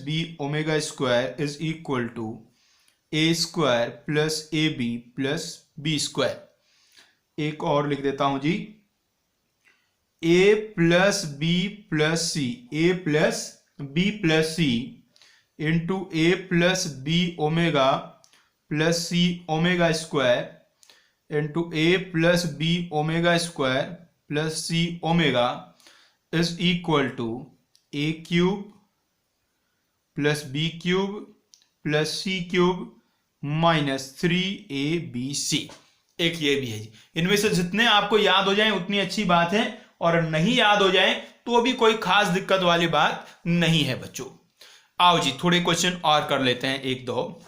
B omega square is equal to A square plus A B plus B square. एक और लिख देता हूं जी, A plus B plus C, A plus B plus C into A plus B omega plus C omega square into A plus B omega square plus C omega is equal to A cube plus B cube plus C cube minus 3ab। एक ये भी है जी। इनमें से जितने आपको याद हो जाएं उतनी अच्छी बात है, और नहीं याद हो जाएं तो भी कोई खास दिक्कत वाली बात नहीं है बच्चों। आओ जी थोड़े क्वेश्चन और कर लेते हैं, एक दो।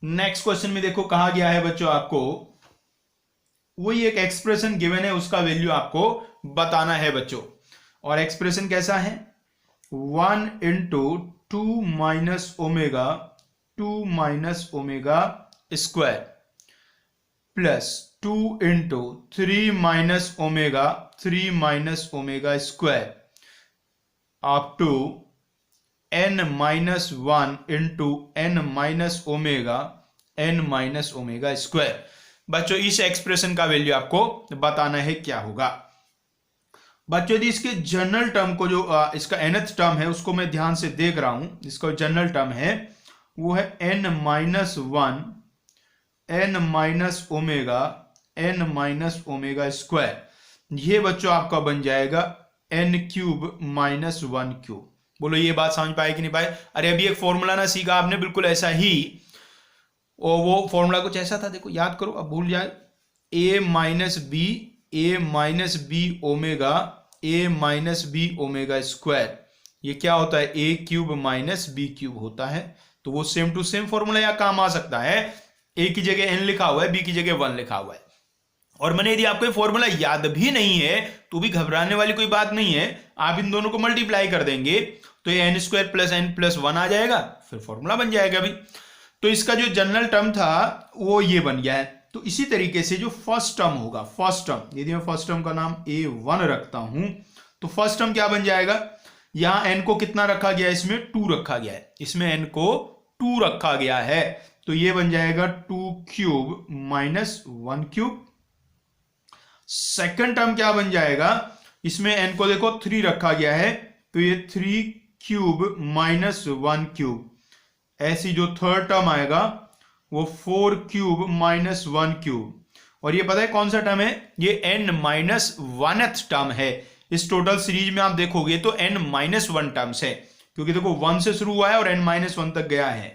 नेक्स्ट क्वेश्चन में देखो कहा गया है बच्चों, आपको वही एक एक्सप्रेशन गिवन है, उसका वैल्यू आपको बताना है बच्चों। और एक्सप्रेशन कैसा है, 1 into 2 minus omega square plus 2 into 3 minus omega square up to n minus 1 into n minus omega square. बच्चों इस एक्सप्रेशन का वैल्यू आपको बताना है क्या होगा। बच्चों यदि इसके जनरल टर्म को, जो इसका nth टर्म है उसको मैं ध्यान से देख रहा हूं, इसका जनरल टर्म है वो है n माइनस ओमेगा स्क्वायर। ये बच्चों आपका बन जाएगा n क्यूब माइनस 1 क्यूब। बोलो ये बात समझ पाए कि नहीं पाए? अरे अभी एक फॉर्मूला ना सीखा आपने, बिल्कुल ऐसा ही, और वो फॉर्मूला कुछ ऐसा था, देखो याद करो, अब भूल जाए। ए माइनस बी ओमेगा स्क्वायर, ये क्या होता है, ए क्यूब माइनस बी क्यूब होता है। तो वो सेम टू सेम फॉर्मूला यहाँ काम आ सकता है। ए की जगह n लिखा हुआ है, बी की जगह 1 लिखा हुआ है। और मैंने यदि आपको ये फॉर्मूला याद भी नहीं है तो भी घबराने वाली कोई बात नहीं है, आप इन दोनों को मल्टीप्लाई कर देंगे तो ये n square plus n plus 1 आ जाएगा, फिर फॉर्मूला बन जाएगा भी। तो इसका जो जनरल टर्म था वो ये बन गया है। तो इसी तरीके से जो फर्स्ट टर्म होगा, फर्स्ट टर्म, यदि मैं फर्स्ट टर्म का नाम a1 रखता हूं तो फर्स्ट टर्म क्या बन जाएगा, यहां n को कितना रखा गया है, इसमें 2 रखा गया है, इसमें n को 2 रखा गया है, तो ये बन जाएगा 2 cube minus 1 cube. Second term क्या बन जाएगा, इसमें n को देखो 3 रखा गया है, तो ये 3 क्यूब माइनस 1 क्यूब। ऐसी जो थर्ड टर्म आएगा वो 4 क्यूब माइनस 1 क्यूब। और ये पता है कौन सा टर्म है, ये n माइनस 1th टर्म है। इस टोटल सीरीज में आप देखोगे तो n माइनस 1 टर्म्स है, क्योंकि देखो 1 से शुरू हुआ है और n माइनस 1 तक गया है।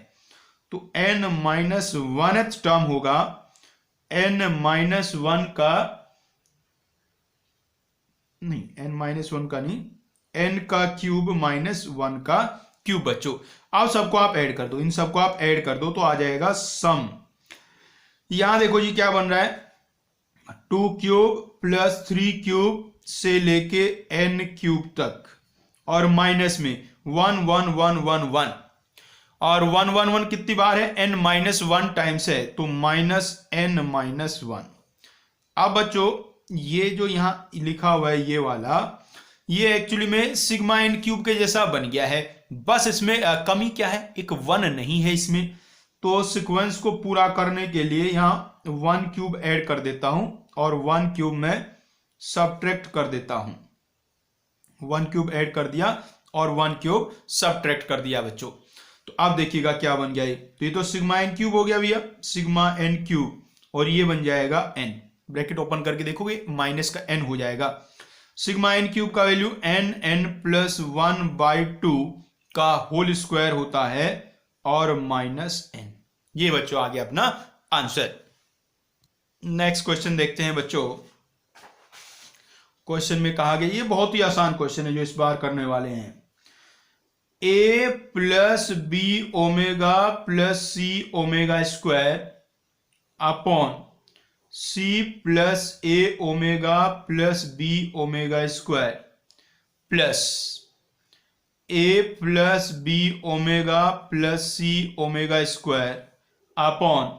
तो n माइनस 1th टर्म होगा n माइनस 1 का नहीं, n माइनस 1 का नहीं, n का क्यूब माइनस 1 का क्यूब। बच्चों अब सबको आप ऐड कर दो, इन सबको आप ऐड कर दो तो आ जाएगा सम। यहां देखो जी क्या बन रहा है, 2 क्यूब प्लस 3 क्यूब से लेके n क्यूब तक, और माइनस में 1 1 1 1 1, और 1 1 1 कितनी बार है, n माइनस 1 टाइम्स है, तो माइनस n माइनस 1। अब बच्चों ये जो यहां लिखा हुआ है ये वाला, ये एक्चुअली में सिग्मा n क्यूब के जैसा बन गया है, बस इसमें कमी क्या है, एक 1 नहीं है इसमें। तो सीक्वेंस को पूरा करने के लिए यहां 1 क्यूब ऐड कर देता हूं, और 1 क्यूब में सबट्रैक्ट कर देता हूं। 1 क्यूब ऐड कर दिया और 1 क्यूब सबट्रैक्ट कर दिया बच्चों। तो अब देखिएगा क्या बन गया ये, तो ये तो सिग्मा n क्यूब हो गया भैया, सिग्मा n क्यूब, और ये बन जाएगा n, ब्रैकेट ओपन करके देखोगे माइनस का n हो जाएगा। सिग्मा n क्यूब का वैल्यू n प्लस 1/2 का होल स्क्वायर होता है, और माइनस n। ये बच्चों आ गया अपना आंसर। नेक्स्ट क्वेश्चन देखते हैं बच्चों। क्वेश्चन में कहा गया, ये बहुत ही आसान क्वेश्चन है जो इस बार करने वाले हैं, a plus B omega plus C omega square upon C plus A omega plus B omega square plus A plus B omega plus C omega square upon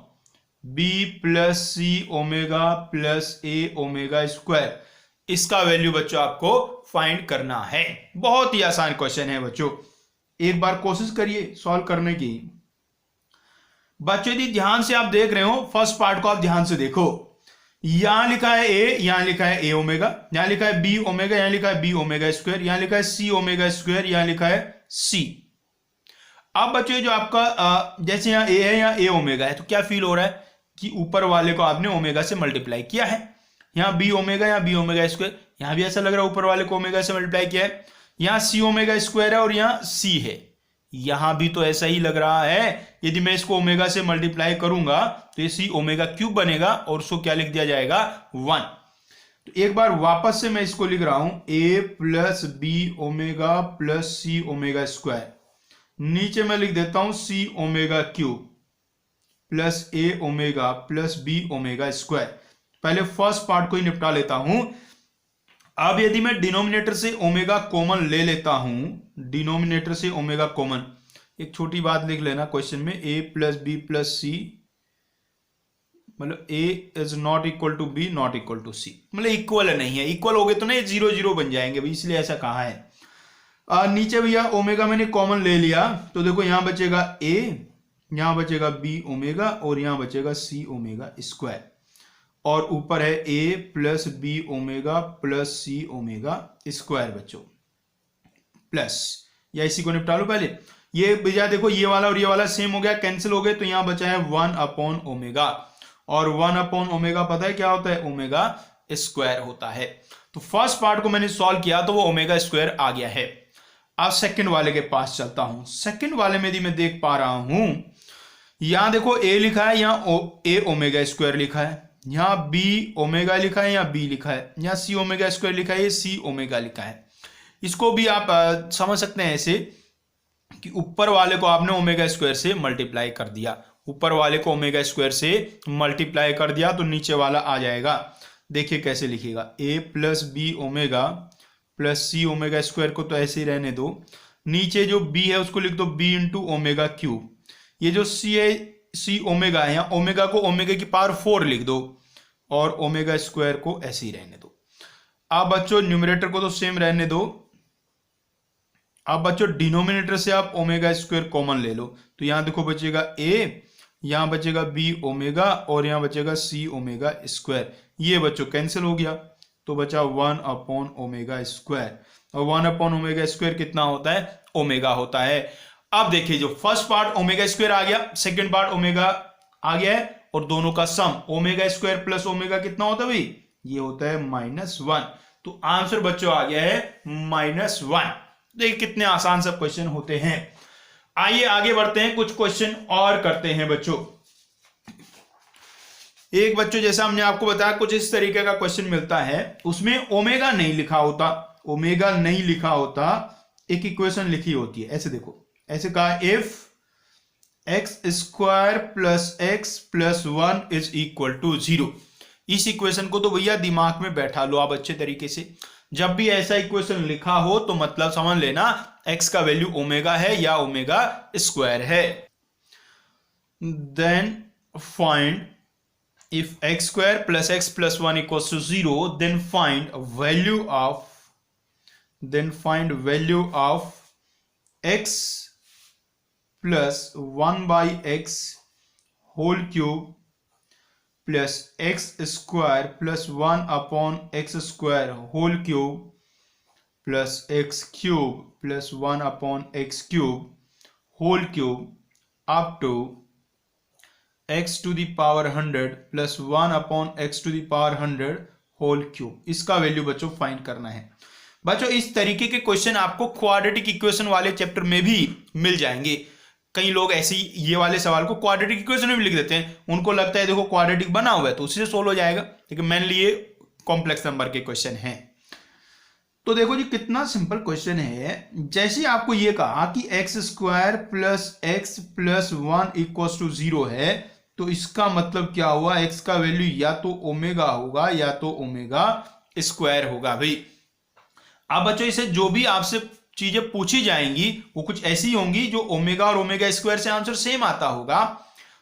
B plus C omega plus A omega square. इसका वैल्यू बच्चों आपको फाइंड करना है। बहुत ही आसान क्वेश्चन है बच्चों, एक बार कोशिश करिए सॉल्व करने की। बच्चों यदि ध्यान से आप देख रहे हो, फर्स्ट पार्ट को आप ध्यान से देखो। यहां लिखा है ए, यहां लिखा है ए ओमेगा, यहां लिखा है बी ओमेगा, यहां लिखा है बी ओमेगा स्क्वायर, यहां लिखा है सी ओमेगा स्क्वायर, यहां लिखा है सी। अब बच्चों जो आपका जैसे यहां ए है, यहां ए ओमेगा है, तो क्या फील हो रहा है कि ऊपर वाले को आपने ओमेगा से मल्टीप्लाई किया है। यहां बी ओमेगा, यहां बी ओमेगा स्क्वायर, यहां भी ऐसा लग रहा है ऊपर वाले को ओमेगा से मल्टीप्लाई किया है। यहां सी ओमेगा स्क्वायर है और यहां सी है, यहां भी तो ऐसा ही लग रहा है। यदि मैं इसको ओमेगा से मल्टीप्लाई करूंगा तो ये सी ओमेगा क्यूब बनेगा और उसको क्या लिख दिया जाएगा 1। तो एक बार वापस से मैं इसको लिख रहा हूं A plus B omega plus C omega square, नीचे मैं लिख देता हूं C omega cube plus A omega plus B omega square. पहले फर्स्ट पार्ट को ही निपटा लेता हूं। अब यदि मैं डिनोमिनेटर से ओमेगा कॉमन ले लेता हूं, डिनोमिनेटर से ओमेगा कॉमन, एक छोटी बात लिख लेना क्वेश्चन में, A plus B plus C, मतलब A is not equal to B not equal to C, मतलब इक्वल नहीं है। इक्वल हो गए तो ना ये 0 0 बन जाएंगे भाई, इसलिए ऐसा कहा है। नीचे भैया ओमेगा मैंने कॉमन ले लिया, तो देखो यहां बचेगा ए, यहां बचेगा बी ओमेगा और यहां बचेगा सी ओमेगा स्क्वायर, और ऊपर है ए plus B omega plus C omega square बच्चों, प्लस, या इसी को निपटा लो पहले। ये भैया देखो ये वाला और ये वाला सेम हो गया, कैंसिल हो गए, तो यहां बचा है 1 अपॉन ओमेगा, और 1 अपॉन ओमेगा पता है क्या होता है, ओमेगा स्क्वायर होता है। तो फर्स्ट पार्ट को मैंने सॉल्व किया तो वो ओमेगा स्क्वायर आ गया है। अब सेकंड वाले के पास चलता हूं। सेकंड वाले में यदि मैं देख पा रहा हूं, यहां देखो ए लिखा है, यहां ए ओमेगा स्क्वायर लिखा है, यहां बी ओमेगा लिखा है, यहां बी लिखा है, यहां सी ओमेगा स्क्वायर लिखा है, ये सी ओमेगा लिखा है। इसको भी आप समझ सकते हैं ऐसे कि ऊपर वाले को आपने ओमेगा स्क्वायर से मल्टीप्लाई कर दिया, ऊपर वाले को ओमेगा स्क्वायर से मल्टीप्लाई कर दिया तो नीचे वाला आ जाएगा। देखिए कैसे लिखिएगा, ए plus B omega plus C omega square को तो ऐसे ही रहने दो, नीचे जो बी है उसको लिख दो बी इंटू ओमेगा क्यूब, ये जो सी है सी ओमेगा है, यहां ओमेगा को ओमेगा की पावर 4 लिख दो और ओमेगा स्क्वायर को ऐसे ही रहने दो। अब बच्चों न्यूमरेटर को तो सेम रहने दो। अब बच्चों डिनोमिनेटर से आप ओमेगा स्क्वायर कॉमन ले लो, तो यहां देखो बचेगा ए, यहां बचेगा बी ओमेगा और यहां बचेगा सी ओमेगा स्क्वायर, ये बच्चों कैंसिल हो गया तो बचा 1 अपॉन ओमेगा स्क्वायर, और 1 अपॉन ओमेगा स्क्वायर कितना होता है, ओमेगा होता है। अब देखिए जो फर्स्ट पार्ट ओमेगा स्क्वायर आ गया, सेकंड पार्ट ओमेगा आ गया है, और दोनों का सम ओमेगा स्क्वायर प्लस ओमेगा कितना होता है भाई, ये होता है -1। तो आंसर बच्चों आ गया है -1। देखिए कितने आसान सब क्वेश्चन होते हैं। आइए आगे बढ़ते हैं, कुछ क्वेश्चन और करते हैं बच्चों। एक बच्चों जैसा हमने आपको बताया कुछ इस तरीके का क्वेश्चन मिलता है, उसमें ओमेगा नहीं लिखा होता, ओमेगा नहीं लिखा होता, एक इक्वेशन लिखी होती है, ऐसे देखो, ऐसे कहा if x square plus x plus 1 is equal to 0। इस इक्वेशन को तो भैया दिमाग में बैठा लो आप अच्छे तरीके से। जब भी ऐसा इक्वेशन लिखा हो तो मतलब समझ लेना x का वैल्यू ओमेगा है या ओमेगा स्क्वायर है। Then find if x square plus x plus 1 equals to 0, then find value of x plus 1 by x whole cube plus x square plus 1 upon x square whole cube plus x cube plus 1 upon x cube whole cube up to x to the power 100 plus 1 upon x to the power 100 whole cube. इसका वैल्यू बच्चों फाइंड करना है। बच्चों इस तरीके के क्वेश्चन आपको क्वाड्रेटिक इक्वेशन वाले चैप्टर में भी मिल जाएंगे। कई लोग ऐसे ही ये वाले सवाल को क्वाड्रेटिक इक्वेशन में भी लिख देते हैं, उनको लगता है देखो क्वाड्रेटिक बना हुआ है तो उसी से सोल्व हो जाएगा, लेकिन मेनली ये कॉम्प्लेक्स नंबर के क्वेश्चन हैं। तो देखो जी कितना सिंपल क्वेश्चन है। जैसे आपको ये कहा कि x square plus x plus 1 equals to 0 है, तो इसका मतलब क्या हुआ, x का वैल्यू या तो ओमेगा होगा या तो ओमेगा स्क्वायर होगा भाई। अब बच्चों इसे जो भी आपसे चीजें पूछी जाएंगी वो कुछ ऐसी होंगी जो ओमेगा और ओमेगा स्क्वायर से आंसर सेम आता होगा।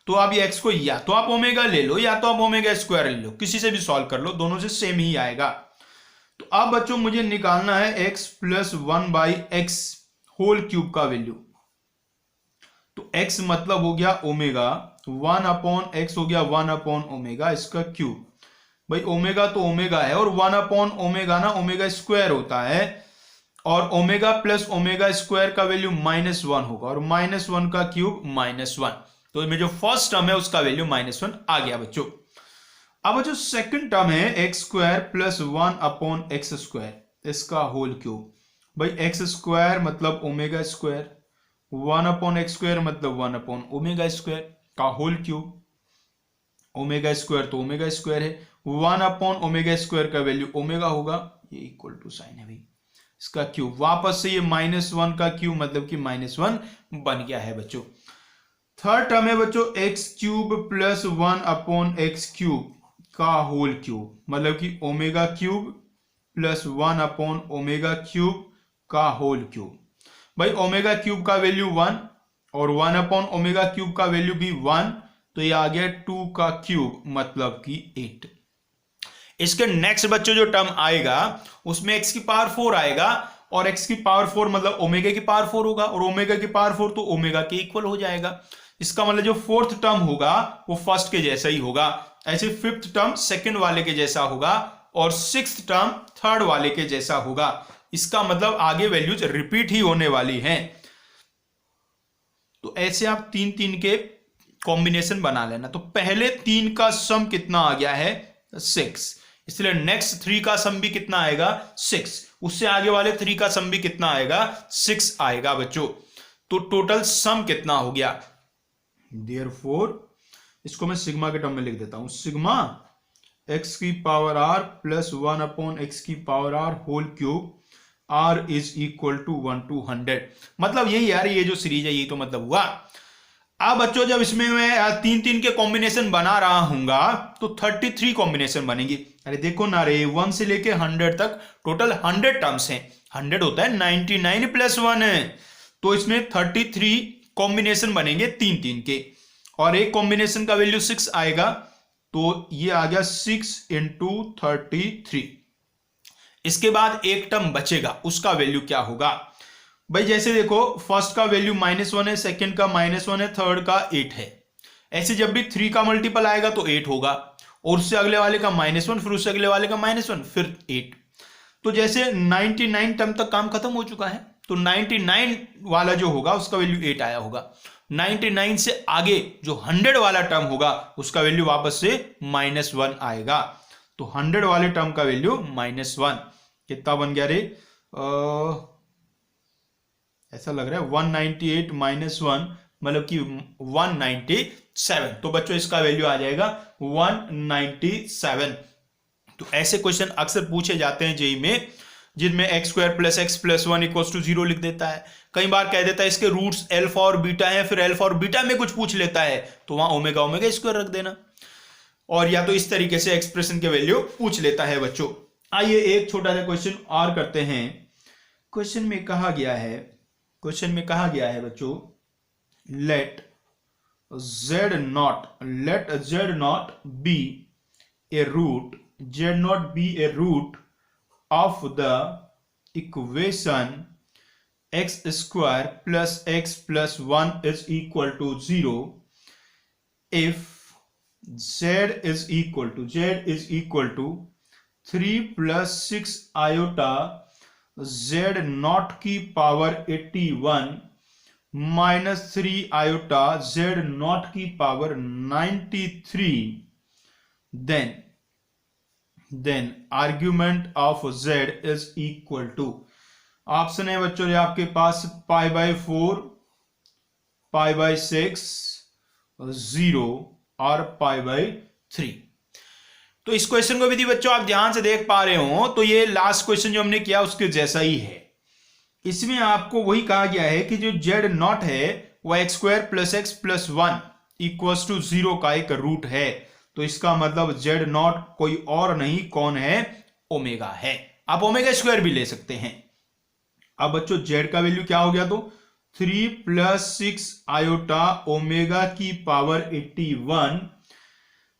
तो आप ये x को या तो आप ओमेगा ले लो या तो आप ओमेगा स्क्वायर ले लो, किसी से भी सॉल्व कर लो, दोनों से सेम ही आएगा। तो अब बच्चों मुझे निकालना है x plus 1/x whole cube का वैल्यू। तो x मतलब हो गया ओमेगा, 1/x हो गया 1/ ओमेगा इसका क्यूब। भाई ओमेगा तो ओमेगा है और 1/ ओमेगा ना ओमेगा स्क्वायर होता है, और ओमेगा प्लस ओमेगा स्क्वायर का वैल्यू -1 होगा और -1 का क्यूब -1। तो इसमें जो फर्स्ट टर्म है उसका वैल्यू -1 आ गया बच्चों। अब जो सेकंड टर्म है x² प्लस 1/x स्क्वायर इसका होल क्यूब। भाई x स्क्वायर मतलब ओमेगा स्क्वायर, 1/x स्क्वायर मतलब 1/ ओमेगा स्क्वायर का होल क्यूब। ओमेगा स्क्वायर तो ओमेगा स्क्वायर है, 1/ ओमेगा स्क्वायर का वैल्यू ओमेगा होगा, ये इक्वल टू साइन है भाई इसका क्यूब। वापस से ये -1 का क्यूब मतलब कि -1 बन गया है बच्चों। थर्ड टर्म है बच्चों x³ प्लस 1/x क्यूब का होल क्यूब, मतलब कि omega cube plus 1/ omega cube का होल क्यूब। भाई ओमेगा क्यूब का वैल्यू 1 और 1/ ओमेगा क्यूब का वैल्यू भी 1, तो ये आ गया 2 का क्यूब मतलब कि 8। इसके नेक्स्ट बच्चों जो टर्म आएगा उसमें x की पावर 4 आएगा, और x की पावर 4 मतलब ओमेगा की पावर 4 होगा, और ओमेगा की पावर 4 तो ओमेगा के इक्वल हो जाएगा। इसका मतलब जो फोर्थ टर्म होगा वो फर्स्ट के जैसा ही होगा, ऐसे फिफ्थ टर्म सेकंड वाले के जैसा होगा, और सिक्स्थ टर्म थर्ड वाले के जैसा होगा। इसका मतलब आगे वैल्यूज रिपीट ही होने वाली हैं। तो ऐसे आप 3 के कॉम्बिनेशन बना लेना। तो पहले 3 का सम कितना आ गया है 6, इसलिए नेक्स्ट 3 का सम भी कितना आएगा 6, उससे आगे वाले 3 का सम भी कितना आएगा 6 आएगा बच्चों। तो टोटल सम कितना हो गया, देयरफॉर इसको मैं सिग्मा के टर्म में लिख देता हूं, सिग्मा x की पावर r प्लस 1/x की power r whole cube r is equal to 1 to 100। मतलब यही यार, ये जो सीरीज है यही तो मतलब हुआ। अब बच्चों जब इसमें मैं 3 के कॉम्बिनेशन बना रहा हूंगा तो 33 कॉम्बिनेशन बनेगी। अरे देखो ना रे, 1 से लेके 100 तक टोटल 100 टर्म्स हैं। 100 होता है 99 प्लस 1 है, तो इसमें 33 कॉम्बिनेशन बनेंगे 3 के, और एक कॉम्बिनेशन का वैल्यू 6 आएगा, तो ये आ गया 6 into 33। इसके बाद एक टर्म बचेगा, उसका वैल्यू क्या होगा भाई, जैसे देखो फर्स्ट का वैल्यू -1 है, सेकंड का -1 है, थर्ड का 8 है। ऐसे जब भी 3 का मल्टीपल आएगा तो 8 होगा, और उससे अगले वाले का -1, फिर उससे अगले वाले का -1, फिर 8। तो जैसे 99 टर्म तक काम खत्म हो चुका है, तो 99 वाला जो होगा उसका वैल्यू 8 आया होगा। 99 से आगे जो 100 वाला टर्म होगा उसका वैल्यू वापस से -1 आएगा। तो 100 वाले टर्म का वैल्यू -1 कितना बन गया रे, ऐसा लग रहा है 198 -1 मतलब कि 197। तो बच्चों इसका वैल्यू आ जाएगा 197। तो ऐसे क्वेश्चन अक्सर पूछे जाते हैं जेईई में, जिनमें x² plus x plus 1 equals to 0 लिख देता है। कई बार कह देता है इसके रूट्स अल्फा और बीटा हैं, फिर अल्फा और बीटा में कुछ पूछ लेता है तो वहां ओमेगा ओमेगा स्क्वायर रख देना, और या तो इस तरीके से एक्सप्रेशन के वैल्यू पूछ लेता है बच्चों। आइए एक छोटा सा क्वेश्चन और करते हैं। क्वेश्चन में कहा गया है बच्चों, late z0 be a root of the equation x² plus x plus 1 is equal to 0 if z is equal to 3 plus 6 iota z0 की पावर 81 minus 3 iota z0 की power 93, then argument of z is equal to, option है बच्चों ये आपके पास π/4, π/6, 0 और π/3। तो इस क्वेश्चन को भी बच्चों आप ध्यान से देख पा रहे हो तो ये लास्ट क्वेश्चन जो हमने किया उसके जैसा ही है। इसमें आपको वही कहा गया है कि जो z0 है वह x² plus x plus 1 equals to 0 का एक रूट है। तो इसका मतलब जेड नॉट कोई और नहीं, कौन है, ओमेगा है। आप ओमेगा स्क्वायर भी ले सकते हैं। अब बच्चों जेड का वैल्यू क्या हो गया, तो 3 + 6 आयोटा ओमेगा की पावर 81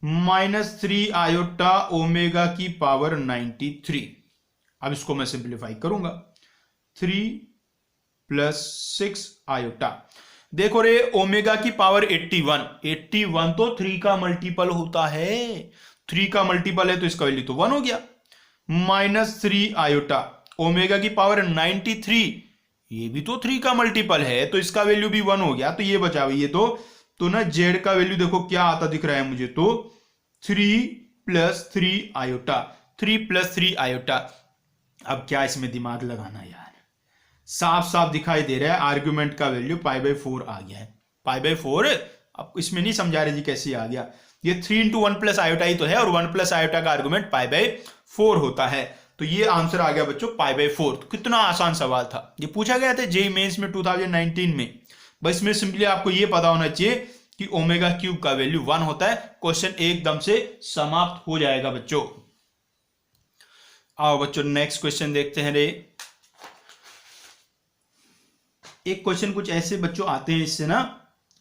-3 आयोटा ओमेगा की पावर 93। अब इसको मैं सिंप्लीफाई करूंगा, 3 + 6 आयोटा, देखो रे ओमेगा की पावर 81 तो 3 का मल्टीपल होता है, 3 का मल्टीपल है तो इसका वैल्यू तो 1 हो गया, -3 आयोटा ओमेगा की पावर 93, ये भी तो 3 का मल्टीपल है तो इसका वैल्यू भी 1 हो गया। तो ये बचा हुई है तो ना जेड का वैल्यू देखो क्या आता दिख रहा है मुझे, तो 3 + 3 आयोटा, 3 + 3 आयोटा। अब क्या इसमें दिमाग लगाना यार, साफ साफ दिखाई दे रहा है आर्ग्यूमेंट का वैल्यू π/4 आ गया है, π/4। अब इसमें नहीं समझा रहे जी कैसे आ गया, ये 3 × 1 + आयोटा ही तो है और 1 + आयोटा का आर्ग्यूमेंट π/4 होता है। तो ये आंसर आ गया बच्चों π/4। तो कितना आसान सवाल था, ये पूछा गया था जेईई मेंस में 2019 में। बस इसमें सिंपली आपको ये पता होना चाहिए कि ओमेगा क्यूब का वैल्यू 1 होता है, क्वेश्चन एकदम से समाप्त हो जाएगा बच्चों। आओ बच्चों नेक्स्ट क्वेश्चन देखते हैं रे। एक क्वेश्चन कुछ ऐसे बच्चों आते हैं, इससे ना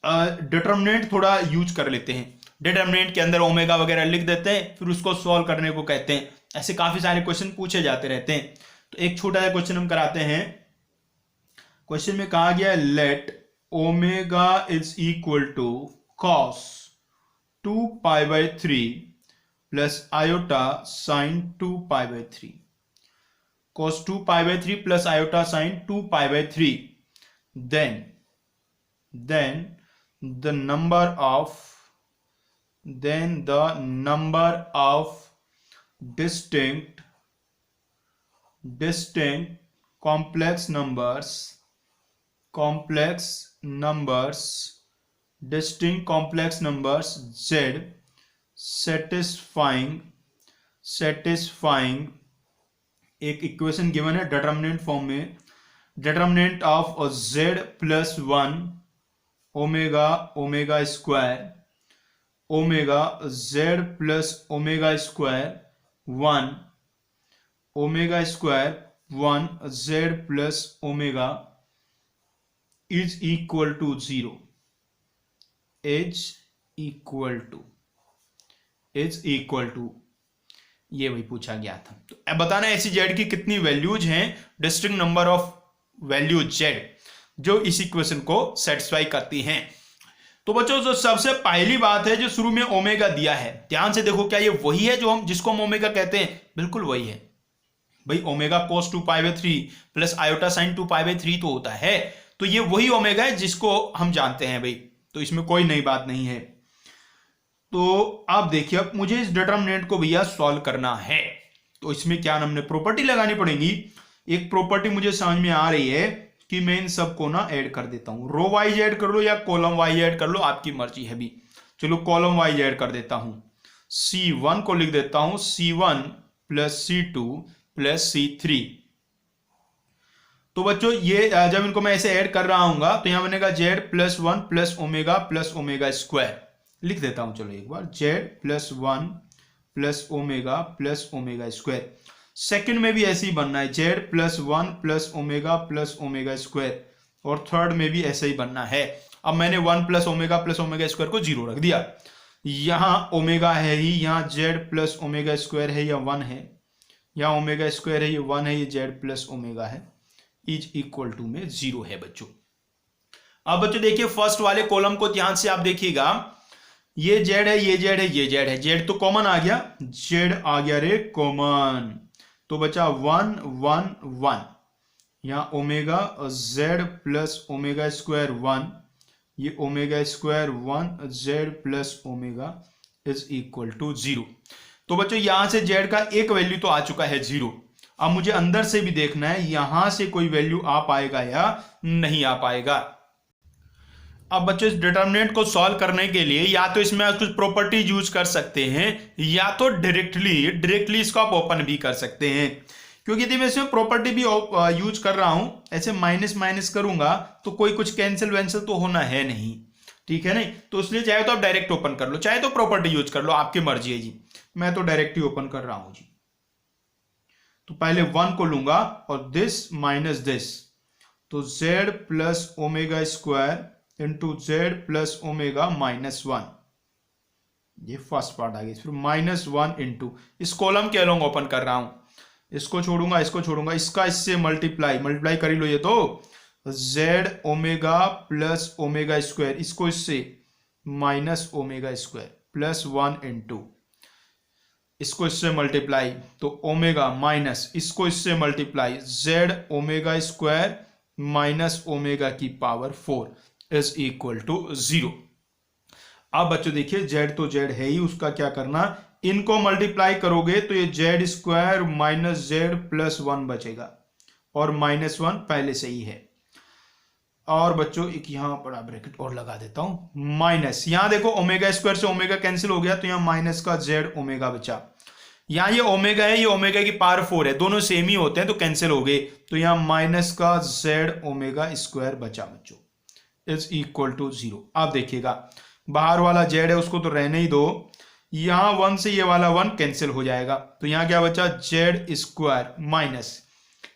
डिटर्मिनेंट थोड़ा यूज कर लेते हैं, डिटर्मिनेंट के अंदर ओमेगा वगैरह लिख देते हैं, फिर उसको सॉल्व करने को कहते हैं। ऐसे काफी सारे क्वेश्चन पूछे जाते रहते हैं। तो एक छोटा सा क्वेश्चन हम कराते हैं। क्वेश्चन में कहा गया let omega is equal to cos 2π/3 plus iota sin 2π/3, cos 2π/3 plus iota sin 2π/3, then the number of distinct complex numbers z satisfying एक इक्वेशन गिवन है डिटर्मिनेंट फॉर्म में, determinant of z + 1 omega square omega z + omega square 1 omega square 1 z + omega is equal to 0, is equal to ये वही पूछा गया था। तो अब बताना ऐसी जेड की कितनी वैल्यूज हैं, distinct number of value Z जो इस इक्वेशन को सेटिस्फाई करती हैं। तो बच्चों जो सबसे पहली बात है, जो शुरू में ओमेगा दिया है, ध्यान से देखो क्या ये वही है जो हम जिसको हम ओमेगा कहते हैं, बिल्कुल वही है भाई। Omega cos 2π/3 plus iota sin 2π/3 तो होता है, तो ये वही ओमेगा है जिसको हम जानते हैं भाई, तो इसमें कोई नई बात नहीं है। तो आप देखिए अब मुझे इस डिटर्मिनेंट को भैया सॉल्व करना है, तो इसमें क्या हमने प्रॉपर्टी लगानी पड़ेगी। एक प्रॉपर्टी मुझे समझ में आ रही है कि मैं इन सबको ना ऐड कर देता हूं, रो वाइज ऐड कर लो या कॉलम वाइज ऐड कर लो, आपकी मर्जी है भी। चलो कॉलम वाइज ऐड कर देता हूं, C1 को लिख देता हूं C1 + C2 + C3। तो बच्चों ये जब इनको मैं ऐसे ऐड कर रहा हूँ तो यहां बनेगा z + 1 + ओमेगा + ओमेगा स्क्वायर, लिख देता हूं चलो एक बार, z + 1 + omega + omega square. Second में भी ऐसे ही बनना है, z + 1 + ओमेगा + ओमेगा स्क्वायर, और थर्ड में भी ऐसे ही बनना है। अब मैंने 1 + ओमेगा + ओमेगा स्क्वायर को 0 रख दिया, यहां ओमेगा है ही, यहां z + ओमेगा स्क्वायर है या 1 है, यहां ओमेगा स्क्वायर है ये 1 है, ये z + ओमेगा है, इज इक्वल टू में 0 है बच्चों। अब बच्चों देखिए फर्स्ट वाले कॉलम को ध्यान से आप देखिएगा, ये z है, ये z है, ये z है, z तो कॉमन आ गया, z आ गया रे कॉमन, तो बचा 1 1 1, यहां ओमेगा z + ओमेगा स्क्वायर 1, ये omega square 1 z + omega is equal to 0। तो बच्चों यहां से z का एक वैल्यू तो आ चुका है 0। अब मुझे अंदर से भी देखना है यहां से कोई वैल्यू आ पाएगा या नहीं आ पाएगा। अब बच्चों इस डिटर्मिनेंट को सॉल्व करने के लिए या तो इसमें कुछ प्रॉपर्टी यूज कर सकते हैं, या तो डायरेक्टली इसको आप ओपन भी कर सकते हैं, क्योंकि यदि मैं इसमें प्रॉपर्टी भी यूज कर रहा हूं, ऐसे माइनस करूंगा तो कोई कुछ कैंसिल वेंसिल तो होना है नहीं। ठीक है नहीं, तो इसलिए चाहे तो आप डायरेक्ट ओपन कर लो, चाहे तो प्रॉपर्टी यूज कर लो, आपकी मर्जी है जी। मैं तो डायरेक्ट ही ओपन कर रहा हूं जी। तो पहले 1 को लूंगा और दिस माइनस दिस, तो z plus omega square into Z plus omega minus 1, ये फर्स्ट पार्ट आ गया। फिर माइनस 1 इंटू, इस कॉलम के अलोंग ओपन कर रहा हूं, इसको छोड़ूंगा इसको छोड़ूंगा, इसका इससे मल्टीप्लाई कर ही लो, ये तो z omega plus omega square, इसको इससे minus omega square plus 1 into, इसको इससे मल्टीप्लाई तो ओमेगा माइनस, इसको इससे multiply z omega square minus omega की पावर 4 इज इक्वल टू 0। अब बच्चों देखिए z तो z है ही, उसका क्या करना, इनको मल्टीप्लाई करोगे तो ये z square minus Z plus 1 बचेगा, और माइनस 1 पहले से ही है। और बच्चों एक यहां बड़ा ब्रैकेट और लगा देता हूं, माइनस, यहां देखो ओमेगा स्क्वायर से ओमेगा कैंसिल हो गया, तो यहां माइनस का z ओमेगा बचा। यहां ये ओमेगा है, ये ओमेगा की पावर 4 है, दोनों सेम ही होते हैं तो कैंसिल हो गए, तो यहां माइनस का z ओमेगा स्क्वायर बचा बच्चों, इज इक्वल टू 0। अब देखिएगा बाहर वाला z है उसको तो रहने ही दो, यहां 1 से ये वाला 1 कैंसिल हो जाएगा, तो यहां क्या बचा, z square minus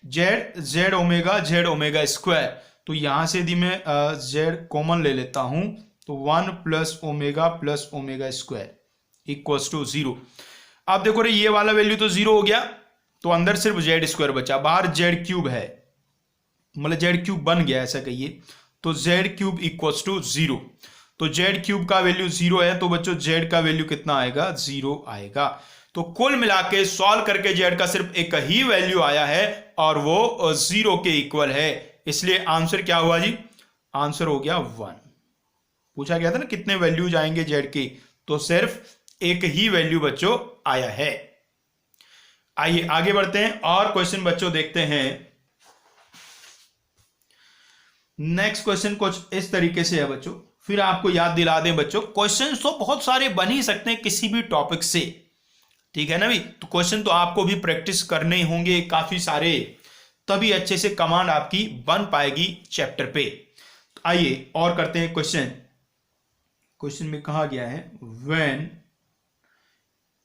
z omega square, तो यहां से यदि मैं z कॉमन ले लेता हूं तो 1 plus omega square equals to 0। अब देखो रे ये वाला वैल्यू तो 0 हो गया, तो अंदर सिर्फ z स्क्वायर बचा, बाहर z क्यूब है, मतलब z क्यूब बन गया ऐसा कहिए, तो z क्यूब इक्वल्स टू 0। तो z क्यूब का वैल्यू 0 है, तो बच्चों z का वैल्यू कितना आएगा, 0 आएगा। तो कुल मिला के सॉल्व करके z का सिर्फ एक ही वैल्यू आया है और वो 0 के इक्वल है, इसलिए आंसर क्या हुआ जी, आंसर हो गया 1। पूछा गया था ना कितने वैल्यूज आएंगे z के, तो सिर्फ एक ही वैल्यू बच्चों आया है। आइए आगे बढ़ते हैं और क्वेश्चन बच्चों देखते हैं। नेक्स्ट क्वेश्चन कुछ इस तरीके से है बच्चों, फिर आपको याद दिला दें बच्चों, क्वेश्चन तो बहुत सारे बन ही सकते हैं किसी भी टॉपिक से, ठीक है ना भी, तो क्वेश्चन तो आपको भी प्रैक्टिस करने होंगे काफी सारे, तभी अच्छे से कमांड आपकी बन पाएगी चैप्टर पे। आइए और करते हैं क्वेश्चन। क्वेश्चन में कहा गया है when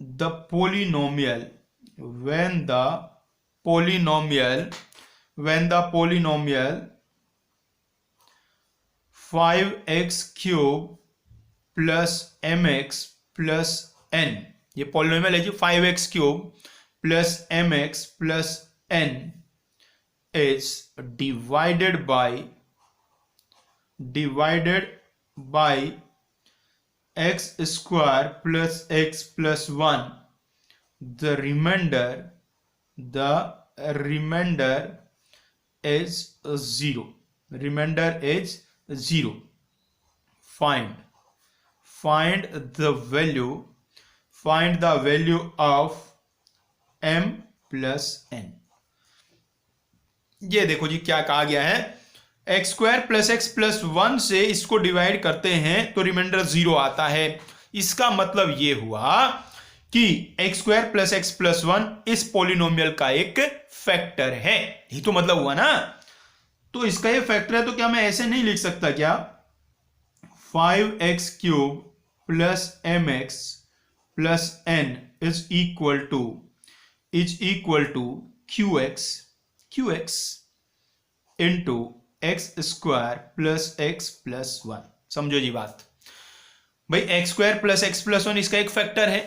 the polynomial 5x cube plus mx plus n, ये पॉलिनोमियल है जी 5x cube plus mx plus n is divided by x square plus x plus 1, the remainder is 0. Find the value of m plus n। ये देखो जी क्या कहा गया है, x square plus x plus 1 से इसको डिवाइड करते हैं तो रिमाइंडर 0 आता है। इसका मतलब ये हुआ कि x square plus x plus 1 इस पॉलिनोमियल का एक फैक्टर है, यही तो मतलब हुआ ना। तो इसका ये फैक्टर है तो क्या मैं ऐसे नहीं लिख सकता क्या, 5x cube plus mx plus n is equal to qx into x square plus x plus 1। समझो जी बात, भाई x square plus x plus 1 इसका एक फैक्टर है,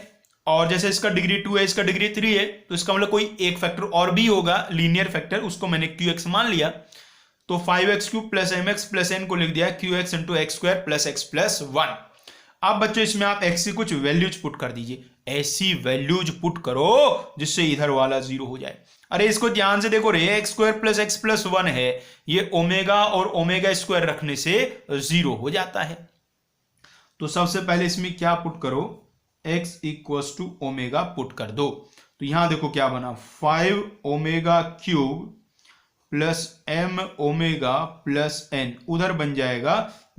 और जैसे इसका डिग्री 2 है इसका डिग्री 3 है, तो इसका मतलब कोई एक फैक्टर और भी होगा लीनियर फैक्टर, उसको मैंने qx मान लिया। तो 5x cube plus mx plus n को लिख दिया qx into x square plus x plus 1। अब बच्चों इसमें आप x की कुछ वैल्यूज पुट कर दीजिए, ऐसी वैल्यूज पुट करो जिससे इधर वाला 0 हो जाए। अरे इसको ध्यान से देखो रे, x square plus x plus 1 है, ये ओमेगा और ओमेगा स्क्वायर रखने से 0 हो जाता है। तो सबसे पहले इसमें क्या पुट करो, x equals to omega put कर दो। तो यहां देखो क्या बना, 5 omega cube plus m omega plus n, उधर बन जाएगा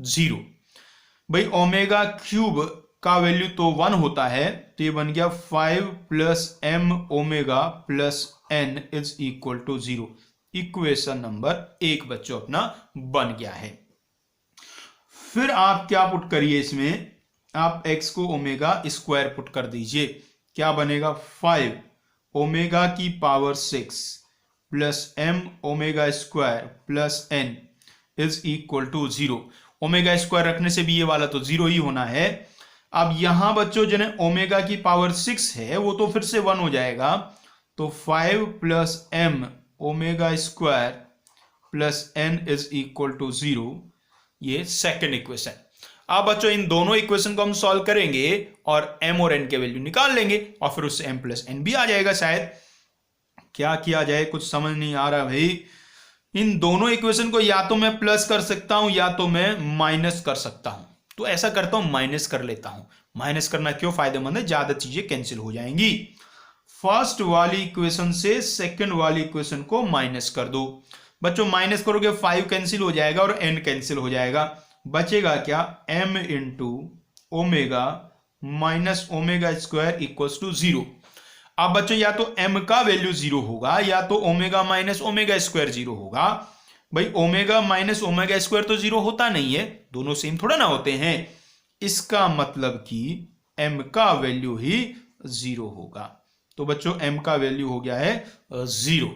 0। भाई ओमेगा क्यूब का वैल्यू तो 1 होता है, तो ये बन गया 5 plus m omega plus n is equal to 0। Equation number 1 बच्चों अपना बन गया है। फिर आप क्या पुट करिए इसमें, आप x को ओमेगा स्क्वायर पुट कर दीजिए, क्या बनेगा 5 ओमेगा की power 6 plus m omega square plus n is equal to 0। Omega square रखने से भी ये वाला तो 0 ही होना है। अब यहां बच्चों जिन्हें ओमेगा की पावर 6 है वो तो फिर से 1 हो जाएगा, तो 5 plus m omega square plus n is equal to 0। ये सेकेंड इक्वेशन। अब बच्चों इन दोनों इक्वेशन को हम सॉल्व करेंगे और m और n के वैल्यू निकाल लेंगे और फिर उससे m प्लस n भी आ जाएगा। शायद क्या किया जाए कुछ समझ नहीं आ रहा भाई। इन दोनों इक्वेशन को या तो मैं प्लस कर सकता हूं या तो मैं माइनस कर सकता हूं, तो ऐसा करता हूं माइनस कर लेता हूं। माइनस करना क्यों फायदेमंद है, ज्यादा चीजें कैंसिल हो जाएंगी। फर्स्ट वाली इक्वेशन से सेकंड वाली इक्वेशन को माइनस कर दो। बच्चों माइनस करोगे 5 कैंसिल हो जाएगा और n कैंसिल हो जाएगा, बचेगा क्या m into omega minus omega square equals to 0। अब बच्चों या तो m का वैल्यू 0 होगा या तो ओमेगा माइनस ओमेगा स्क्वायर 0 होगा। भाई ओमेगा माइनस ओमेगा स्क्वायर तो 0 होता नहीं है, दोनों सेम थोड़ा ना होते हैं। इसका मतलब कि m का वैल्यू ही 0 होगा। तो बच्चों m का वैल्यू हो गया है 0।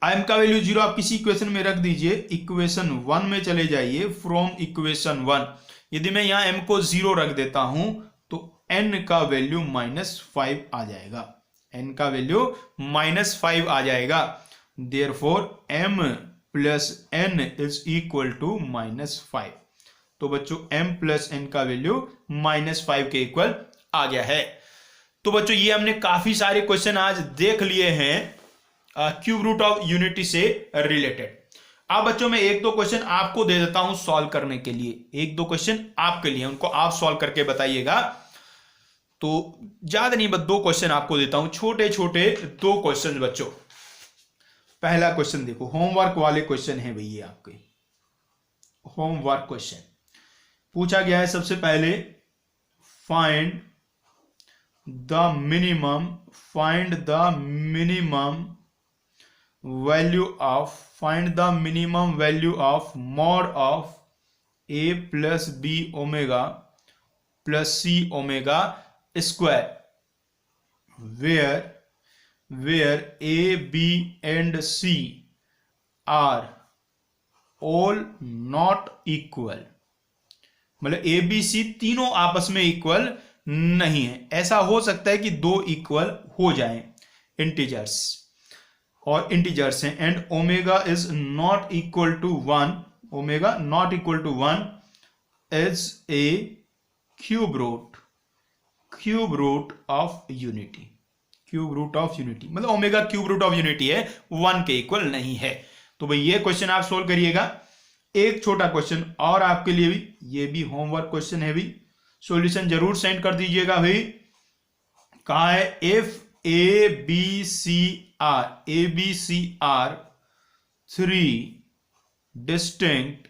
m का वैल्यू 0 आप किसी इक्वेशन में रख दीजिए, इक्वेशन 1 में चले जाइए। फ्रॉम इक्वेशन 1 यदि मैं यहां m को 0 रख देता हूं तो n का वैल्यू -5 आ जाएगा, n का वैल्यू -5 आ जाएगा। Therefore m plus n is equal to -5। तो बच्चों m प्लस n का वैल्यू -5 के इक्वल आ गया है। तो बच्चों ये हमने काफी सारे क्वेश्चन आज देख लिए हैं क्यूब रूट ऑफ यूनिटी से रिलेटेड। अब बच्चों मैं एक दो क्वेश्चन आपको दे देता हूं सॉल्व करने के लिए, एक दो क्वेश्चन आपके लिए, उनको आप सॉल्व करके बताइएगा। तो ज्यादा नहीं बस 2 क्वेश्चन आपको देता हूं, छोटे छोटे 2 क्वेश्चन बच्चों। पहला क्वेश्चन देखो, होमवर्क वाले क्वेश्चन है भैया आपके। होमवर्क क्वेश्चन पूछा गया है सबसे पहले, find the minimum value of mod of a plus b omega plus c omega square where a b and c are all not equal। मतलब a b c तीनों आपस में इक्वल नहीं है। ऐसा हो सकता है कि 2 इक्वल हो जाएं, इंटीजर्स हैं, and omega is not equal to 1, omega not equal to 1 is a cube root of unity. Cube root of unity मतलब omega cube root of unity है, 1 के इक्वल नहीं है। तो भाई ये क्वेश्चन आप सोल्व करिएगा। एक छोटा क्वेश्चन और आपके लिए भी, ये भी होमवर्क क्वेश्चन है भी, सॉल्यूशन जरूर सेंड कर दीजिएगा भाई। कहा है if A B C are three distinct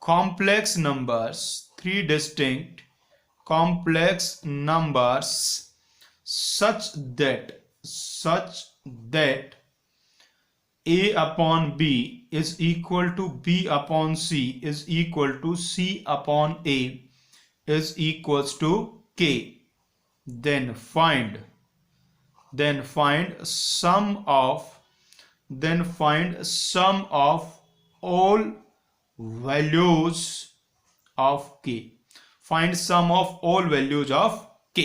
complex numbers such that a upon b is equal to b upon c is equal to c upon a is equals to k, then find sum of all values of k। find sum of all values of k।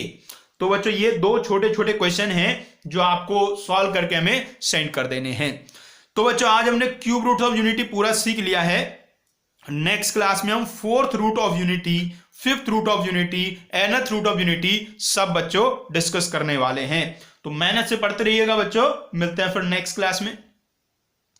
तो बच्चों ये 2 छोटे छोटे क्वेश्चन हैं जो आपको सॉल्व करके हमें सेंड कर देने हैं। तो बच्चों आज हमने क्यूब रूट ऑफ यूनिटी पूरा सीख लिया है। नेक्स्ट क्लास में हम 4th root of unity, 5th root of unity, nth root of unity सब बच्चों डिस्कस करने वाले हैं। तो मेहनत से पढ़ते रहिएगा बच्चों, मिलते हैं फिर नेक्स्ट क्लास में।